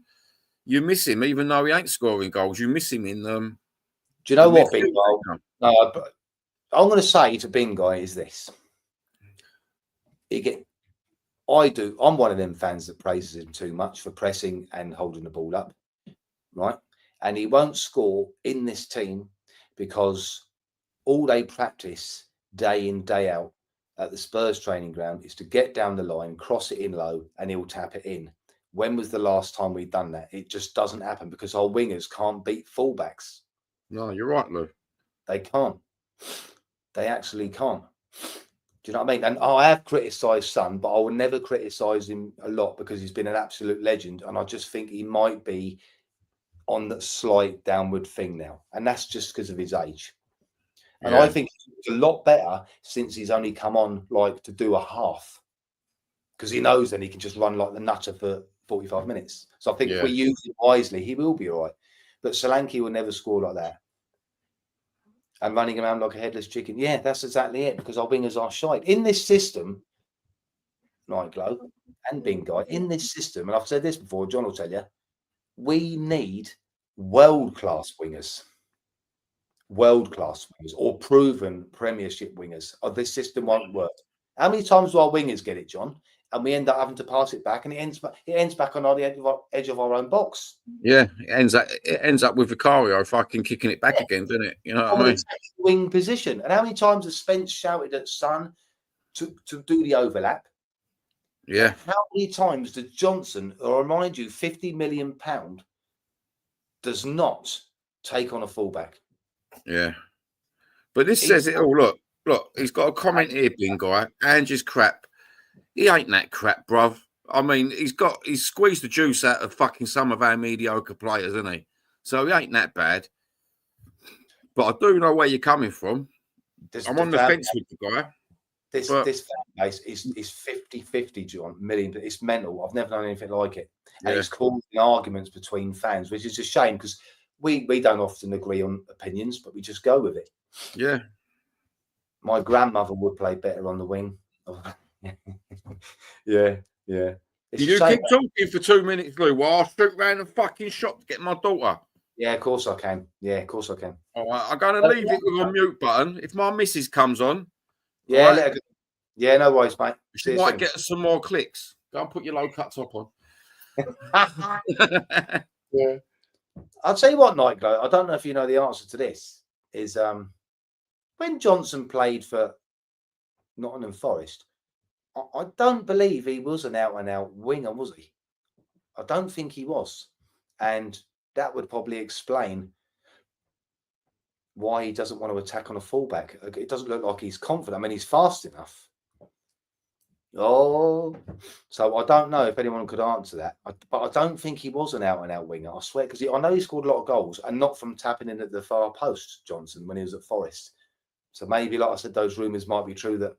you miss him, even though he ain't scoring goals. You miss him in Do you know what, Bing Guy? No, but I'm going to say to Bing Guy is this. I'm one of them fans that praises him too much for pressing and holding the ball up, right? And he won't score in this team because all they practice day in, day out at the Spurs training ground is to get down the line, cross it in low, and he'll tap it in. When was the last time we've done that? It just doesn't happen because our wingers can't beat fullbacks. No, you're right, Lou. They can't. They actually can't. Do you know what I mean? And I have criticised Son, but I will never criticise him a lot because he's been an absolute legend. And I just think he might be on that slight downward thing now. And that's just because of his age. And I think he's a lot better since he's only come on like to do a half. Because he knows then he can just run like the nutter for 45 minutes. So I think if we use it wisely, he will be all right. But Solanke will never score like that. And running around like a headless chicken. Yeah, that's exactly it. Because our wingers are shite. In this system, Nightglow and Bing Guy, in this system, and I've said this before, John will tell you, we need world-class wingers. world-class wingers or proven Premiership wingers. Oh, this system won't work. How many times do our wingers get it, John? And we end up having to pass it back, and it ends back on the edge of our own box. Yeah, it ends up with Vicario fucking kicking it back again, doesn't it? You know what I mean? Wing position. And how many times has Spence shouted at Son to do the overlap? Yeah. How many times did Johnson, or remind you, £50 million does not take on a fullback? Yeah. But this says it all. Look, he's got a comment here, Bing guy. Angie's crap. He ain't that crap, bruv. I mean, he's squeezed the juice out of fucking some of our mediocre players, isn't he? So he ain't that bad. But I do know where you're coming from. I'm on the fence with the guy. This fan base is 50-50, John, million. It's mental. I've never known anything like it. And it's causing arguments between fans, which is a shame because we don't often agree on opinions, but we just go with it. Yeah. My grandmother would play better on the wing. Yeah. You keep talking for 2 minutes, Lou, while I shoot round the fucking shop to get my daughter. Yeah, of course I can. All right, I'm going to leave it with a mute button. If my missus comes on. Yeah, let her go. Yeah, no worries, mate. She might get us some more clicks. Go and put your low cut top on. Yeah. I'll tell you what, Nightglow, I don't know if you know the answer to this, is when Johnson played for Nottingham Forest, I don't believe he was an out-and-out winger, was he? I don't think he was. And that would probably explain why he doesn't want to attack on a fullback. It doesn't look like he's confident. I mean, he's fast enough. So I don't know if anyone could answer that. But I don't think he was an out-and-out winger, I swear, because I know he scored a lot of goals and not from tapping in at the far post, Johnson, when he was at Forest. So maybe, like I said, those rumours might be true that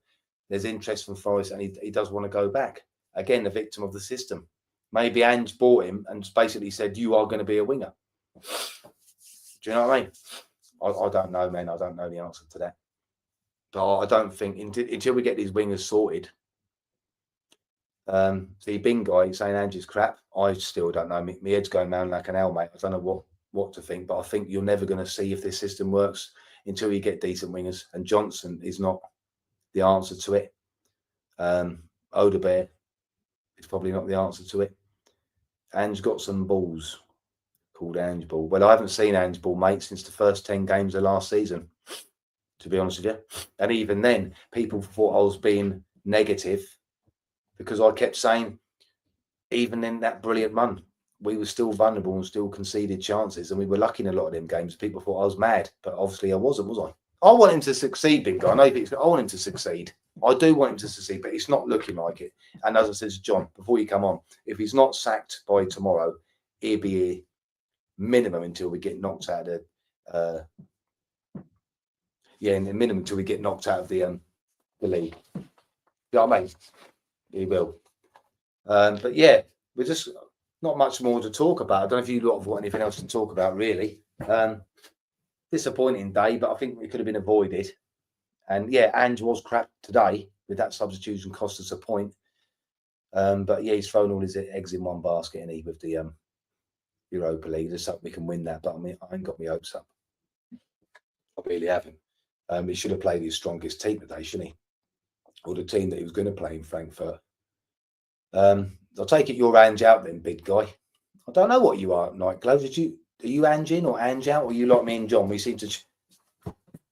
there's interest from Forest and he does want to go back. Again, a victim of the system. Maybe Ange bought him and basically said, you are going to be a winger. Do you know what I mean? I don't know, man. I don't know the answer to that. But I don't think, until we get these wingers sorted, the Bing guy saying Ange's crap, I still don't know. My head's going round like an owl, mate. I don't know what to think, but I think you're never going to see if this system works until you get decent wingers. And Johnson is not the answer to it. Odebear is probably not the answer to it. Ange got some balls called Ange Ball. Well, I haven't seen Ange Ball, mate, since the first 10 games of last season, to be honest with you. And even then, people thought I was being negative because I kept saying, even in that brilliant run, we were still vulnerable and still conceded chances. And we were lucky in a lot of them games. People thought I was mad, but obviously I wasn't, was I? I want him to succeed, Bingo. I want him to succeed. I do want him to succeed, but it's not looking like it. And as I said to John, before you come on, if he's not sacked by tomorrow, he'll be here minimum until we get knocked out of in the minimum until we get knocked out of the league. You know what I mean? He will. But yeah, we're just not much more to talk about. I don't know if you lot have got anything else to talk about, really. Disappointing day, but I think it could have been avoided. And yeah, Ange was crap today with that substitution, cost us a point. But yeah, he's thrown all his eggs in one basket, and he with the Europa League. Just hope we can win that. But I mean, I ain't got my hopes up. I really haven't. He should have played his strongest team today, shouldn't he? Or the team that he was going to play in Frankfurt. I'll take it you're Ange out then, big guy. I don't know what you are, Nightglow. Are you Ange in or Ange out, or you like me and John? We seem to.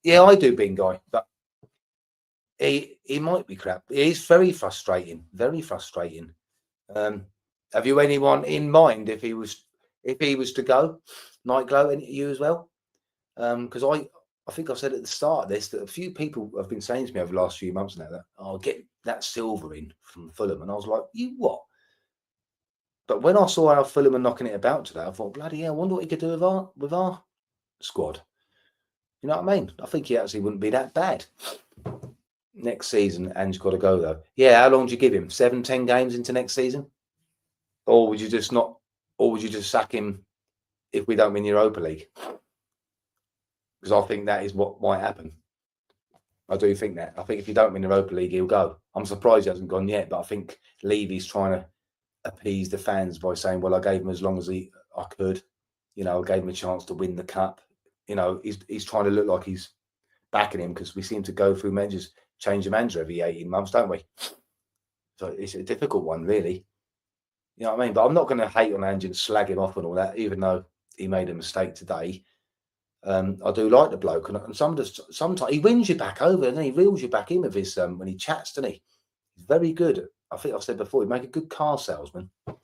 Yeah, I do, big guy, but he might be crap. He's very frustrating. Very frustrating. Have you anyone in mind if he was to go, Nightglow, and you as well? Because I think I said at the start of this that a few people have been saying to me over the last few months now that I'll get that Silver in from Fulham, and I was like, you what? But when I saw how Fulham are knocking it about today, I thought, bloody hell, I wonder what he could do with our squad. You know what I mean? I think he actually wouldn't be that bad. Next season, Ange's got to go though. Yeah, how long do you give him? 7-10 games into next season? Or would you just not? Or would you just sack him if we don't win Europa League? Because I think that is what might happen. I do think that. I think if you don't win Europa League, he'll go. I'm surprised he hasn't gone yet, but I think Levy's trying to appease the fans by saying, well, I gave him as long as I could. You know, I gave him a chance to win the cup. you know, he's trying to look like he's backing him because we seem to go through managers, change the manager every 18 months, don't we? So it's a difficult one, really. You know what I mean? But I'm not going to hate on Ange and slag him off and all that, even though he made a mistake today. I do like the bloke, and sometimes he wins you back over, and then he reels you back in with his when he chats, doesn't he? He's very good. I think I've said before, he make a good car salesman. But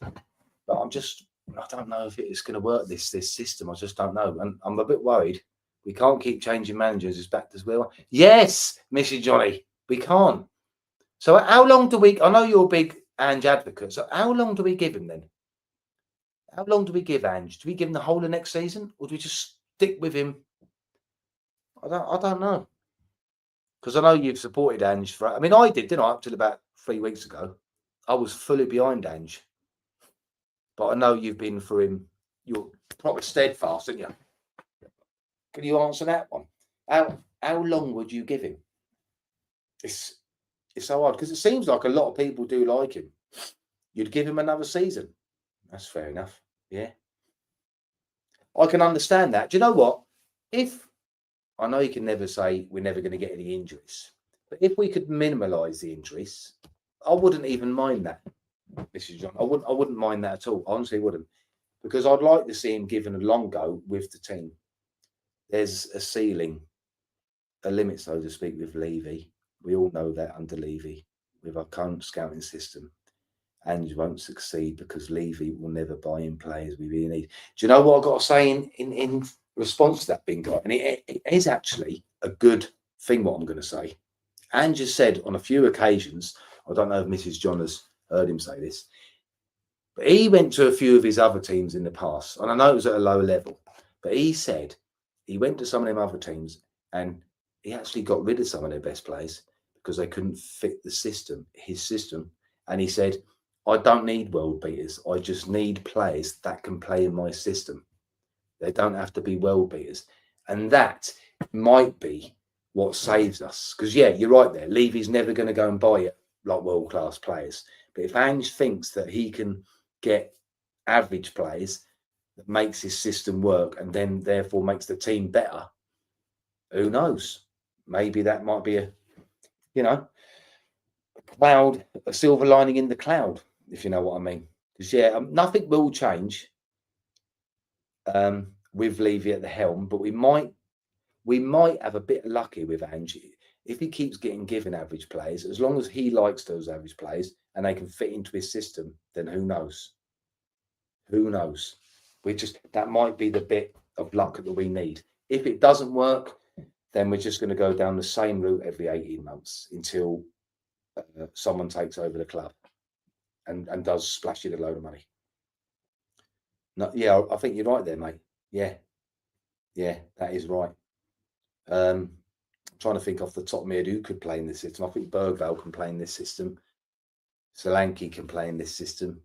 I don't know if it's going to work. This system, I just don't know, and I'm a bit worried. We can't keep changing managers as back as well. Yes, Mrs. Johnny, we can't. So how long do we? I know you're a big Ange advocate. So how long do we give him then? How long do we give Ange? Do we give him the whole of next season, or do we just stick with him? I don't know, because I know you've supported Ange for. I mean, I did, didn't I? Up till about 3 weeks ago, I was fully behind Ange. But I know you've been for him. You're probably steadfast, didn't you? Can you answer that one? How long would you give him? It's so hard because it seems like a lot of people do like him. You'd give him another season. That's fair enough. Yeah. I can understand that. Do you know what? I know you can never say we're never going to get any injuries, but if we could minimalise the injuries, I wouldn't even mind that, Mrs. John. I wouldn't mind that at all. I honestly wouldn't, because I'd like to see him given a long go with the team. There's a ceiling, a limit, so to speak, with Levy. We all know that under Levy, with our current scouting system, Ange won't succeed because Levy will never buy in players we really need. Do you know what I've got to say in response to that, Bingo? And it is actually a good thing what I'm going to say. Ange has said on a few occasions, I don't know if Mrs. John has heard him say this, but he went to a few of his other teams in the past, and I know it was at a low level, but he said he went to some of them other teams and he actually got rid of some of their best players because they couldn't fit the system, his system. And he said, I don't need world beaters. I just need players that can play in my system. They don't have to be world beaters. And that might be what saves us. Because, yeah, you're right there. Levy's never going to go and buy it like world-class players. But if Ange thinks that he can get average players that makes his system work and then therefore makes the team better, who knows? Maybe that might be a cloud, a silver lining in the cloud, if you know what I mean. Because, yeah, nothing will change with Levy at the helm, but we might have a bit of lucky with Ange if he keeps getting given average players. As long as he likes those average players and they can fit into his system, then who knows? Who knows? That might be the bit of luck that we need. If it doesn't work, then we're just going to go down the same route every 18 months until someone takes over the club and does splash it a load of money. No, yeah, I think you're right there, mate. Yeah, that is right. I'm trying to think off the top of my head who could play in this system. I think Bergvall can play in this system. Solanke can play in this system.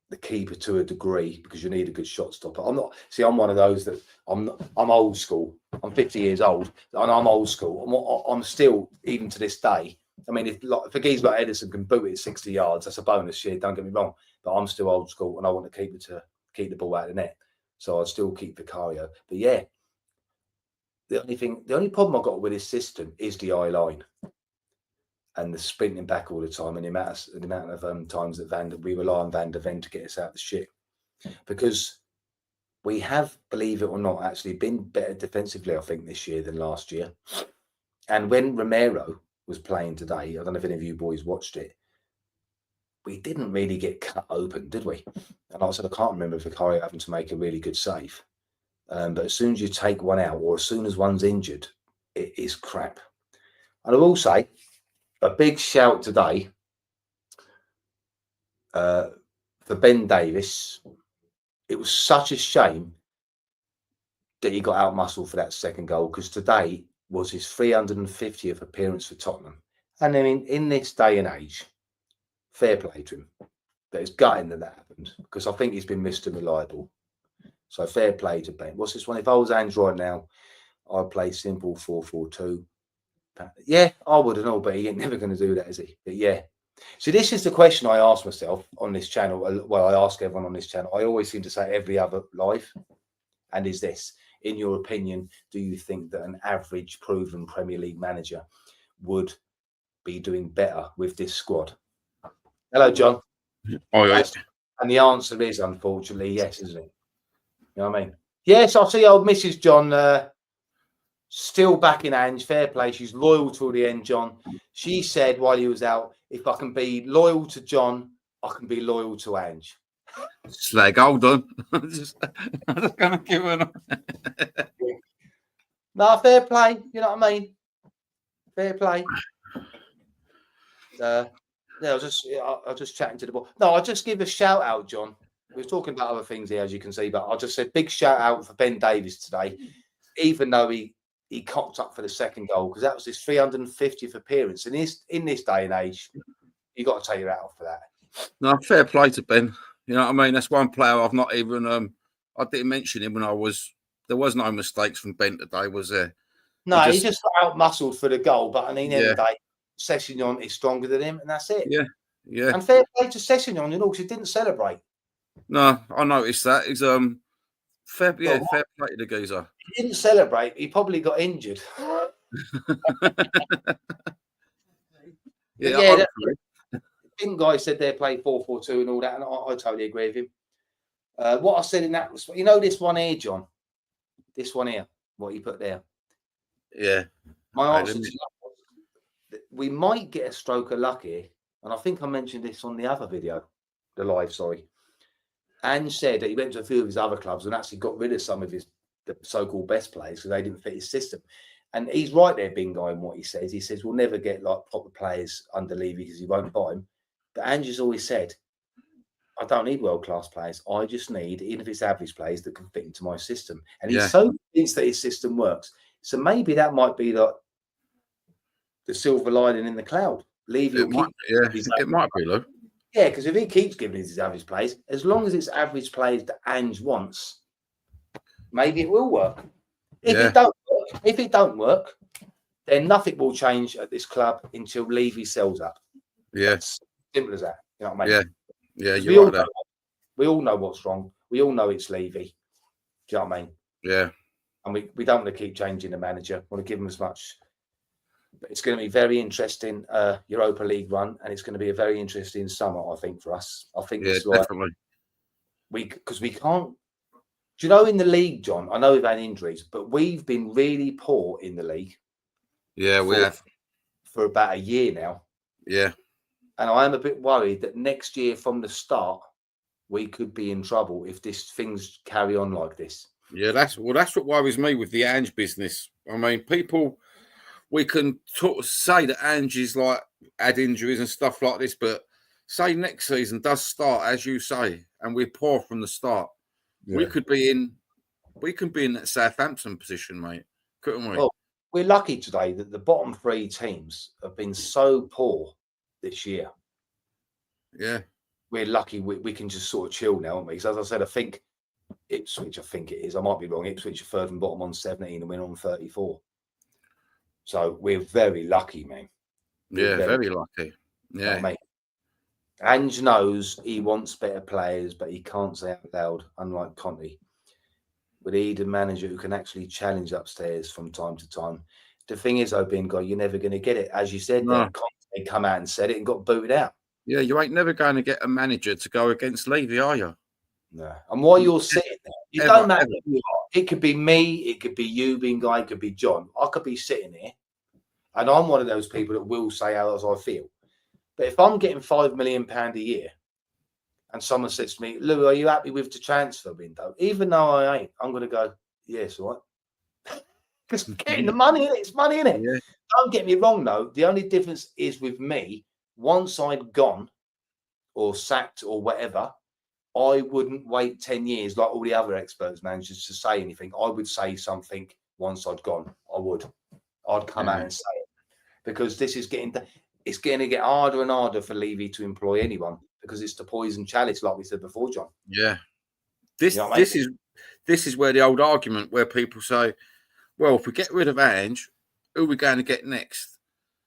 The keeper to a degree, because you need a good shot stopper. I'm one of those that I'm old school. I'm 50 years old and I'm old school. I'm still, even to this day. I mean, if a geezer like Edison can boot it 60 yards, that's a bonus. Yeah, don't get me wrong. But I'm still old school and I want the keeper to keep the ball out of the net. So I'd still keep Vicario. But yeah, the only problem I've got with this system is the eye line and the sprinting back all the time, and the amount of times that we rely on Van der Ven to get us out of the shit. Because we have, believe it or not, actually been better defensively, I think, this year than last year. And when Romero was playing today, I don't know if any of you boys watched it, we didn't really get cut open, did we? And I said, I can't remember Vicario having to make a really good save. But as soon as you take one out, or as soon as one's injured, it is crap. And I will say, a big shout today for Ben Davies. It was such a shame that he got out muscled for that second goal, because today was his 350th appearance for Tottenham. And I mean, in this day and age, fair play to him. But it's gutting that happened, because I think he's been Mr. Reliable. So fair play to Ben. What's this one? If I was Ange right now, I'd play simple 4-4-2. Yeah, I would and all, but he ain't never going to do that, is he? But yeah. So this is the question I ask myself on this channel. Well, I ask everyone on this channel. I always seem to say every other live. And is this: in your opinion, do you think that an average proven Premier League manager would be doing better with this squad? Hello, John. Oh, yeah. And the answer is, unfortunately, yes, isn't it? You know what I mean? Yes, I see old Mrs. John still backing Ange. Fair play. She's loyal till the end, John. She said while he was out, if I can be loyal to John, I can be loyal to Ange. Slag, hold on. I'm just going to give her No, fair play. You know what I mean? Fair play. Yeah, I was just chatting to the boy. No, I'll just give a shout out, John. We were talking about other things here, as you can see, but I just said big shout out for Ben Davies today, even though he cocked up for the second goal, because that was his 350th appearance. And in this day and age, you got to take your hat off for that. No, fair play to Ben. You know what I mean? That's one player I've not even I didn't mention him when there was no mistakes from Ben today, was there? No, he just got out muscled for the goal, but at the end of the day, Sessegnon is stronger than him, and that's it. Yeah. Yeah. And fair play to Sessegnon, because he didn't celebrate. No, I noticed that. He's fair play to the geezer. He didn't celebrate, he probably got injured. Yeah, Bing guy said they play 4-4-2 and all that, and I totally agree with him. What I said in that was, this one here, John, this one here, what you put there. Yeah. My answer to that, we might get a stroke of luck here, and I think I mentioned this on the other video, the live, sorry. Ange said that he went to a few of his other clubs and actually got rid of some of the so-called best players because they didn't fit his system. And he's right there, Bing guy, in what he says. He says we'll never get like proper players under Levy because he won't buy them. But Ange has always said, I don't need world-class players. I just need, even if it's average players, that can fit into my system. And he's so convinced that his system works. So maybe that might be like the silver lining in the cloud. Levy it might be, Lou. Yeah, because if he keeps giving his average plays, as long as it's average plays that Ange wants, maybe it will work. If it don't work, then nothing will change at this club until Levy sells up. Yes. Simple as that. You know what I mean? Yeah, you're right there. We all know what's wrong. We all know it's Levy. Do you know what I mean? Yeah. And we don't want to keep changing the manager. We want to give him as much. But it's going to be very interesting Europa League run, and it's going to be a very interesting summer, I think, for us. I think it's definitely. Because we can't. Do you know in the league, John? I know we've had injuries, but we've been really poor in the league. Yeah, we have for about a year now. Yeah, and I am a bit worried that next year, from the start, we could be in trouble if things carry on like this. Yeah, that's what worries me with the Ange business. I mean, we can say that Ange is like had injuries and stuff like this, but say next season does start, as you say, and we're poor from the start, we can be in that Southampton position, mate, couldn't we? Well, we're lucky today that the bottom three teams have been so poor this year. Yeah. We're lucky we can just sort of chill now, aren't we? Because as I said, I think Ipswich, I think it is. I might be wrong. Ipswich are third and bottom on 17 and we're on 34. So we're very lucky, man. We're very lucky. Yeah. Oh, mate. Ange knows he wants better players, but he can't say out loud, unlike Conte. We need a manager who can actually challenge upstairs from time to time. The thing is, though, Bingo, you're never going to get it. As you said, Conte come out and said it and got booted out. Yeah, you ain't never going to get a manager to go against Levy, are you? No. And while you're sitting there, it don't matter who you are. It could be me, it could be you, Bingo, it could be John. I could be sitting here, and I'm one of those people that will say how as I feel. But if I'm getting £5 million a year, and someone says to me, Lou, are you happy with the transfer window? Even though I ain't, I'm going to go, yes, all right. Because getting the money in it, it's money in it. Yeah. Don't get me wrong, though. The only difference is with me, once I'd gone or sacked or whatever, I wouldn't wait 10 years like all the other experts managers to say anything. I would say something once I'd gone. I'd come out and say it. Because this is it's going to get harder and harder for Levy to employ anyone because it's the poison chalice, like we said before, John. Yeah. This is where the old argument where people say, well, if we get rid of Ange, who are we going to get next?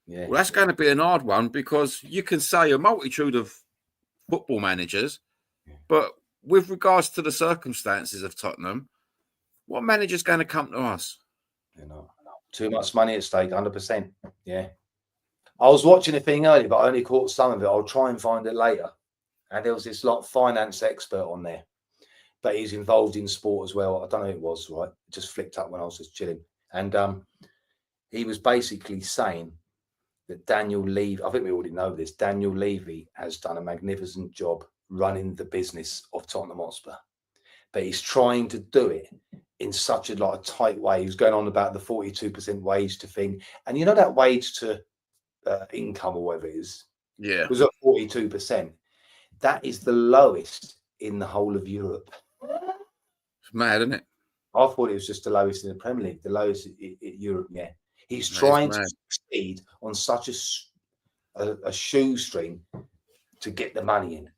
Yeah. Well, that's going to be an hard one because you can say a multitude of football managers, but with regards to the circumstances of Tottenham, What manager's going to come to us? You know, too much money at stake, 100%. Yeah. I was watching a thing earlier, but I only caught some of it. I'll try and find it later. And there was this finance expert on there, but he's involved in sport as well. I don't know who it was, right? It just flicked up when I was just chilling. And he was basically saying that Daniel Levy, I think we already know this, Daniel Levy has done a magnificent job running the business of Tottenham Hotspur. But he's trying to do it in such a tight way. He was going on about the 42% wage to thing. And you know that wage to income or whatever it is? Yeah. It was at 42%. That is the lowest in the whole of Europe. It's mad, isn't it? I thought it was just the lowest in the Premier League, the lowest in Europe, yeah. He's trying to succeed on such a shoestring to get the money in.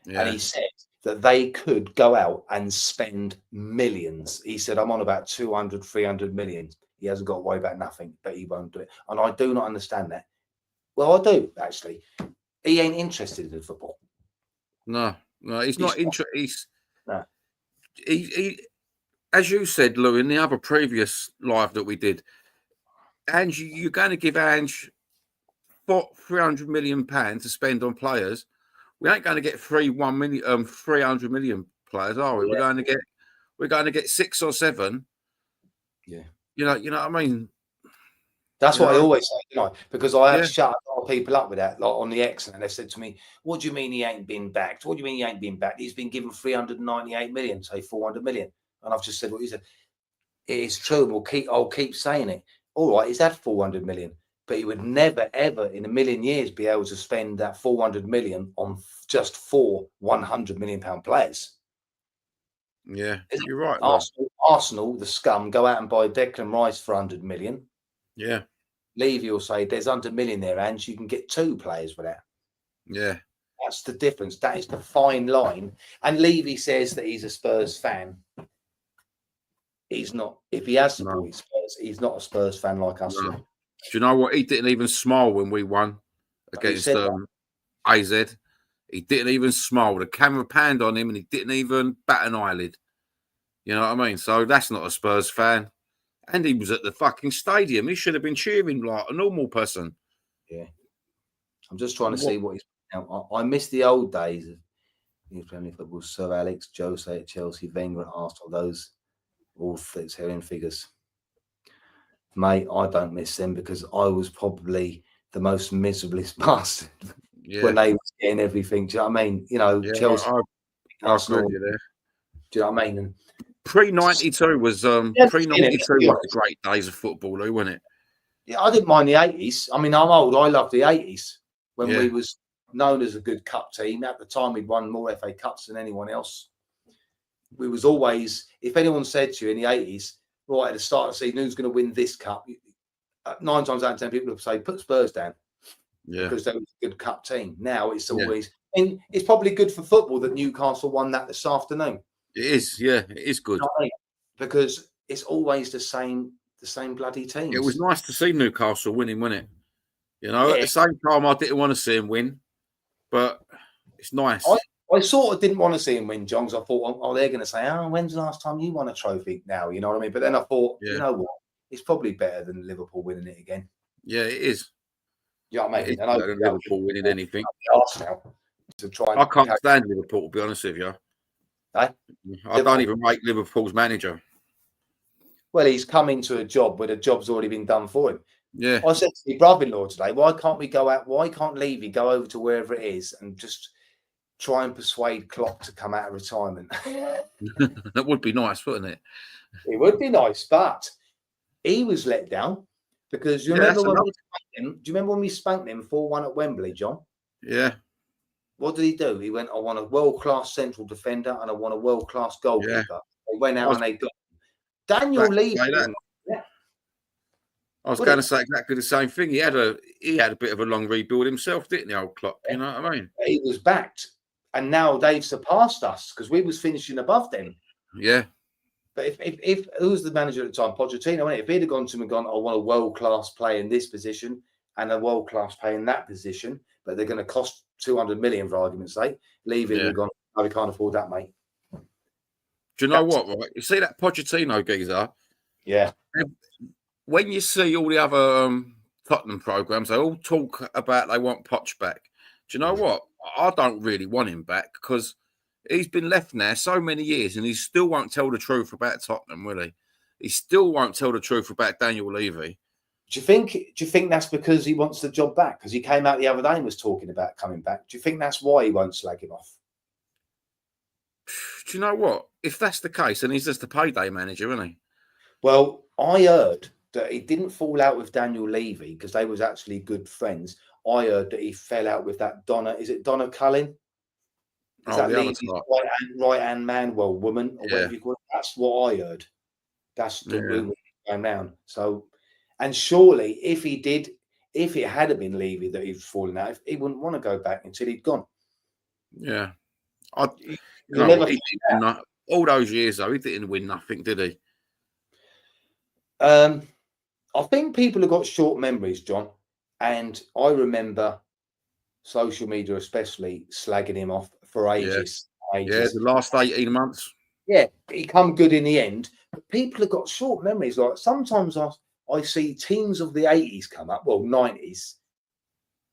Yeah. And he said that they could go out and spend millions. He said, I'm on about 200, 300 million. He hasn't got to worry about nothing, but he won't do it. And I do not understand that. Well, I do, actually. He ain't interested in football. No, he's not interested. No. He, as you said, Lou, in the other previous live that we did, Ange, you're going to give Ange £300 million to spend on players. We ain't going to get 300 million players, are we? Yeah. We're going to get 6 or 7. Yeah. You know what I mean? That's what I always say, because I have shut a lot of people up with that, on the X, and they said to me, "What do you mean he ain't been backed? What do you mean he ain't been backed? He's been given 398 million, say 400 million." And I've just said what he said. It is true, and I'll keep saying it. All right, he's had 400 million, but he would never, ever in a million years be able to spend that 400 million on just 4 100 million pound players. Yeah, you're right. Arsenal, the scum, go out and buy Declan Rice for 100 million. Yeah. Levy will say there's 100 million there, and you can get 2 players for that. Yeah. That's the difference. That is the fine line. And Levy says that he's a Spurs fan. He's not. If he has supported Spurs, he's not a Spurs fan like us. No. Do you know what? He didn't even smile when we won against AZ. He didn't even smile. The camera panned on him and he didn't even bat an eyelid. You know what I mean? So that's not a Spurs fan. And he was at the fucking stadium. He should have been cheering like a normal person. Yeah. I'm just trying to see what he's... I miss the old days of Premier football. Sir Alex, Jose at Chelsea, Wenger at Arsenal, those all hearing figures. Mate, I don't miss them because I was probably the most miserablest bastard when they were getting everything. Do you know what I mean? Chelsea, Arsenal. Do you know what I mean? And pre-92 was the great days of football, Lou, wasn't it? Yeah, I didn't mind the 80s. I mean, I'm old. I love the 80s when we was known as a good cup team. At the time, we'd won more FA Cups than anyone else. We was always, if anyone said to you in the 80s, right at the start of the season, who's going to win this cup? 9 times out of 10, people would say, put Spurs down. Yeah. Because they were a good cup team. Now it's always, and it's probably good for football that Newcastle won that this afternoon. It is, yeah, it is good. Because it's always the same bloody teams. It was nice to see Newcastle winning, wasn't it? At the same time, I didn't want to see him win, but it's nice. I sort of didn't want to see him win, John, because I thought, they're going to say, when's the last time you won a trophy now? You know what I mean? But then I thought, you know what? It's probably better than Liverpool winning it again. Yeah, it is. You know what I mean? It's better than Liverpool winning anything. Arsenal to try and I can't stand Liverpool, to be honest with you. I don't even rate Liverpool's manager. Well, he's come into a job where the job's already been done for him. Yeah. I said to my brother-in-law today, why can't we go out? Why can't Levy go over to wherever it is and just try and persuade Klopp to come out of retirement? That would be nice, wouldn't it? It would be nice, but he was let down because do you remember when we spanked them 4-1 at Wembley, John? Yeah. What did he do? He went, I want a world-class central defender and I want a world-class goalkeeper. Yeah. They went out and they got Daniel Levy. I was going to say exactly the same thing. He had a bit of a long rebuild himself, didn't he, old Klopp? You know what I mean? He was backed, and now they've surpassed us because we was finishing above them. Yeah. But if who was the manager at the time? Pochettino. If he'd have gone to him and gone, I want a world-class player in this position and a world-class player in that position, but they're going to cost 200 million for argument's sake, Levy would have gone, we can't afford that, mate. Do you know what? Right? You see that Pochettino geezer? Yeah. When you see all the other Tottenham programs, they all talk about they want Poch back. Do you know what? I don't really want him back because he's been left now so many years and he still won't tell the truth about Tottenham, will he? He still won't tell the truth about Daniel Levy. Do you think that's because he wants the job back? Because he came out the other day and was talking about coming back. Do you think that's why he won't slag him off? Do you know what? If that's the case, then he's just a payday manager, isn't he? Well, I heard that he didn't fall out with Daniel Levy because they was actually good friends. I heard that he fell out with that Donna. Is it Donna Cullen? Is that Levy's right-hand man? Well, woman or whatever you call it. That's what I heard. That's the rumor going round. So, and surely if it had been Levy that he was falling out, he wouldn't want to go back until he'd gone. Yeah. All those years though, he didn't win nothing, did he? I think people have got short memories, John, and I remember social media especially slagging him off for ages. Yeah, the last 18 months. Yeah, he come good in the end, but people have got short memories. Like sometimes I see teams of the 80s come up, well, 90s.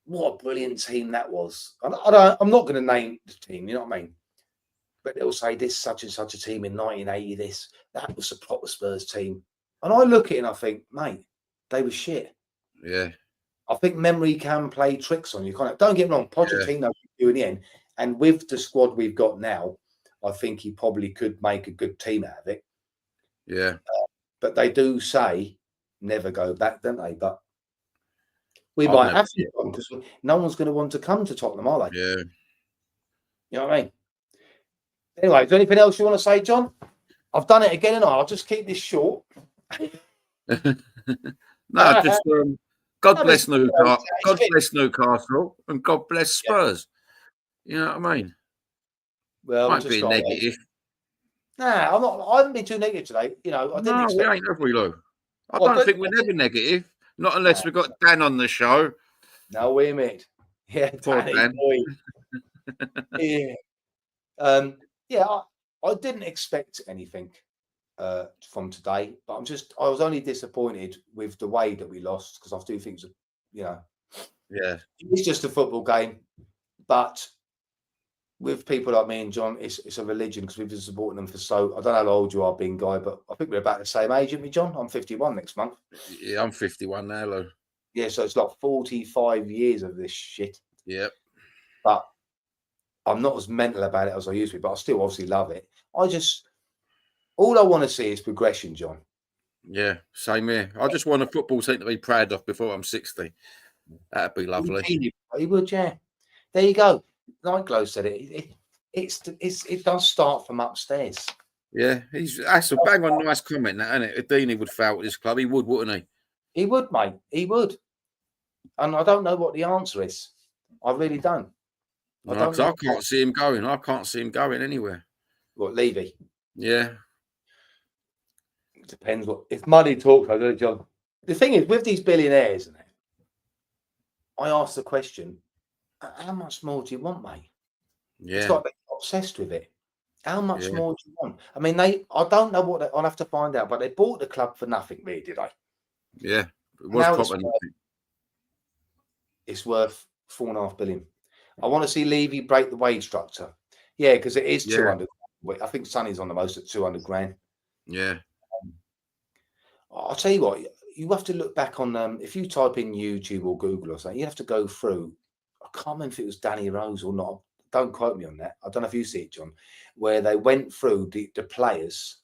What a brilliant team that was. I'm not going to name the team, you know what I mean? But they'll say this such and such a team in 1980, that was the proper Spurs team. And I look at it and I think, mate, they were shit. Yeah. I think memory can play tricks on you. Don't get me wrong, Pochettino can do in the end. And with the squad we've got now, I think he probably could make a good team out of it. Yeah. But they do say never go back, don't they? But we might have to because no one's going to want to come to Tottenham, are they? Yeah. You know what I mean? Anyway, is there anything else you want to say, John? I've done it again, and I'll just keep this short. No, just God bless Newcastle. God bless Newcastle, and God bless Spurs. You know what I mean? Well, might be negative. Nah, I'm not. I haven't been too negative today. You know, I didn't expect. We ain't, have we, Lou? I don't think we're never negative. Not unless we've got Dan on the show. No, we mate. Yeah, poor Dan. Yeah. I didn't expect anything from today, but I was only disappointed with the way that we lost because I do think, it's just a football game, but with people like me and John, it's a religion because we've been supporting them for I don't know how old you are, being guy, but I think we're about the same age, aren't we, John? I'm 51 next month. Yeah, I'm 51 now, Lou. Yeah, so it's like 45 years of this shit. Yep. But I'm not as mental about it as I used to be, but I still obviously love it. All I want to see is progression, John. Yeah, same here. I just want a football team to be proud of before I'm 60. That'd be lovely. He would, yeah. There you go. Like Glow said, it does start from upstairs. Yeah, that's a bang on nice comment, that, isn't it? If Deeney would fail at this club, he would, wouldn't he? He would, mate. He would. And I don't know what the answer is. I really don't. I can't see him going. I can't see him going anywhere. What, Levy? Yeah. It depends if money talks, I don't know, John. The thing is, with these billionaires, I ask the question, how much more do you want, mate? Yeah. It's like they're obsessed with it. How much more do you want? I mean, I don't know what I'll have to find out, but they bought the club for nothing, really, did they? Yeah. It was proper nothing. It's worth $4.5 billion. I want to see Levy break the wage structure. Yeah, because it is 200. I think Sonny's on the most at 200 grand. Yeah. I'll tell you what, you have to look back on if you type in YouTube or Google or something, you have to go through. I can't remember if it was Danny Rose or not. Don't quote me on that. I don't know if you see it, John, where they went through the players'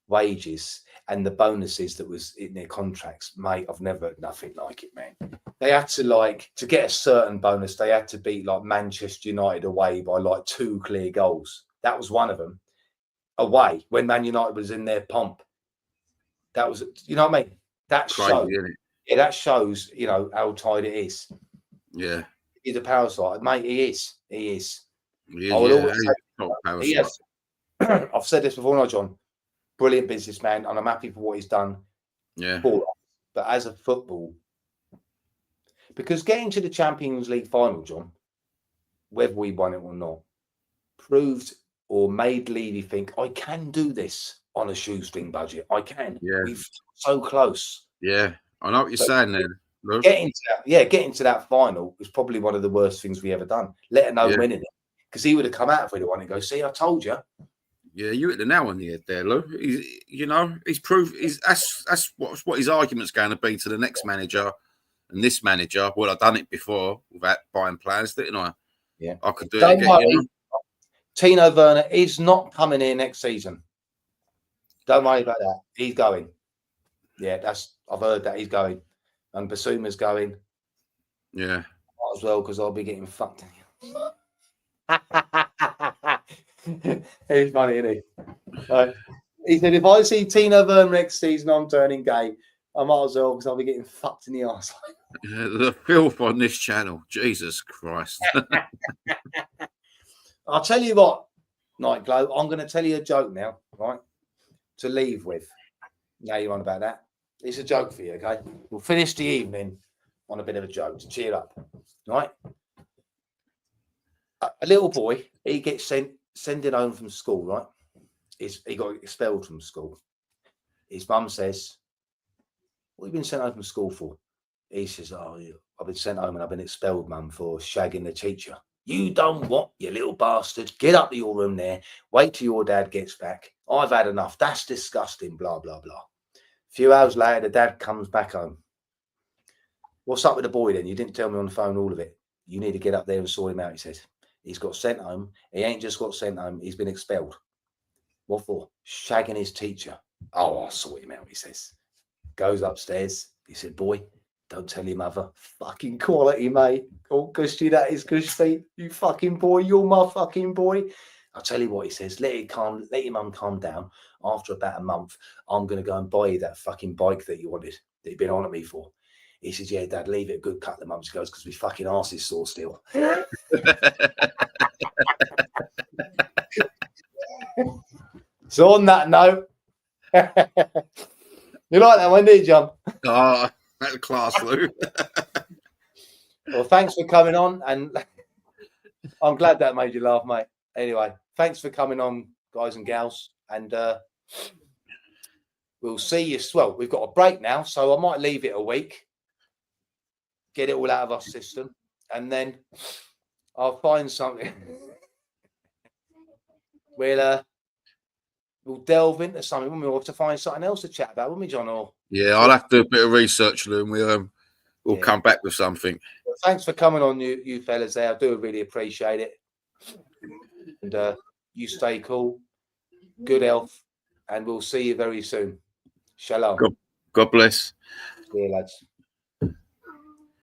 wages and the bonuses that was in their contracts. Mate, I've never heard nothing like it, man. They had to get a certain bonus, they had to beat like Manchester United away by like 2 clear goals. That was one of them. Away, when Man United was in their pomp. That was, you know what I mean? That shows, that shows, how tight it is. Yeah. He's a parasite, mate. He is. He is. He is. I've said this before, John. Brilliant businessman, and I'm happy for what he's done. Yeah. But as a football, because getting to the Champions League final, John, whether we won it or not, proved or made Levy think, I can do this on a shoestring budget. I can. Yeah. We've so close. Yeah. I know what you're saying there. Look. Getting to that final was probably one of the worst things we ever done, let alone winning it. Because he would have come out if we'd have won and go, see, I told you. Yeah, you hit the nail on the head there, Lou. He's proved that's what his argument's going to be to the next manager and this manager. Well, I've done it before without buying players, didn't I? Yeah, I could do it again. Worry, Tino Werner is not coming here next season. Don't worry about that. He's going. Yeah, I've heard that he's going, and Basuma's going. Yeah, might as well because I'll be getting fucked. He's funny, isn't he? He said, if I see Tino Werner next season, I'm turning gay. I might as well because I'll be getting fucked in the arse. The filth on this channel, Jesus Christ! I'll tell you what, Nightglow. I'm going to tell you a joke now, right? To leave with. Now you're on about that. It's a joke for you, okay? We'll finish the evening on a bit of a joke to cheer up, right? A little boy, he gets sending home from school, right? He got expelled from school. His mum says, what have you been sent home from school for? He says, oh, I've been sent home and I've been expelled, mum, for shagging the teacher. You done what, you little bastard? Get up to your room there. Wait till your dad gets back. I've had enough. That's disgusting, blah, blah, blah. A few hours later, the dad comes back home. What's up with the boy then? You didn't tell me on the phone all of it. You need to get up there and sort him out, he says. He's got sent home. He ain't just got sent home. He's been expelled. What for? Shagging his teacher. Oh, I'll sort him out, he says. Goes upstairs. He said, boy, don't tell your mother. Fucking quality, mate. Oh, cushy, that is cushy. You fucking boy. You're my fucking boy. I'll tell you what, he says. Let your mum calm down. After about a month, I'm going to go and buy you that fucking bike that you wanted, that you've been on at me for. He says, yeah, Dad, leave it a good couple of months. He goes, because my fucking arse is sore still. So on that note, you like that one, did you, John? Oh, that's class, Lou. Well, thanks for coming on, and I'm glad that made you laugh, mate. Anyway, thanks for coming on, guys and gals, and we'll see you. Well, we've got a break now, so I might leave it a week, get it all out of our system, and then I'll find something. We'll delve into something. We'll have to find something else to chat about, won't we, John? Or yeah, I'll have to do a bit of research, Lou, and we'll come back with something. Well, thanks for coming on, you fellas there. I do really appreciate it. And you stay cool, good health, and we'll see you very soon. Shalom. God bless. See you, lads.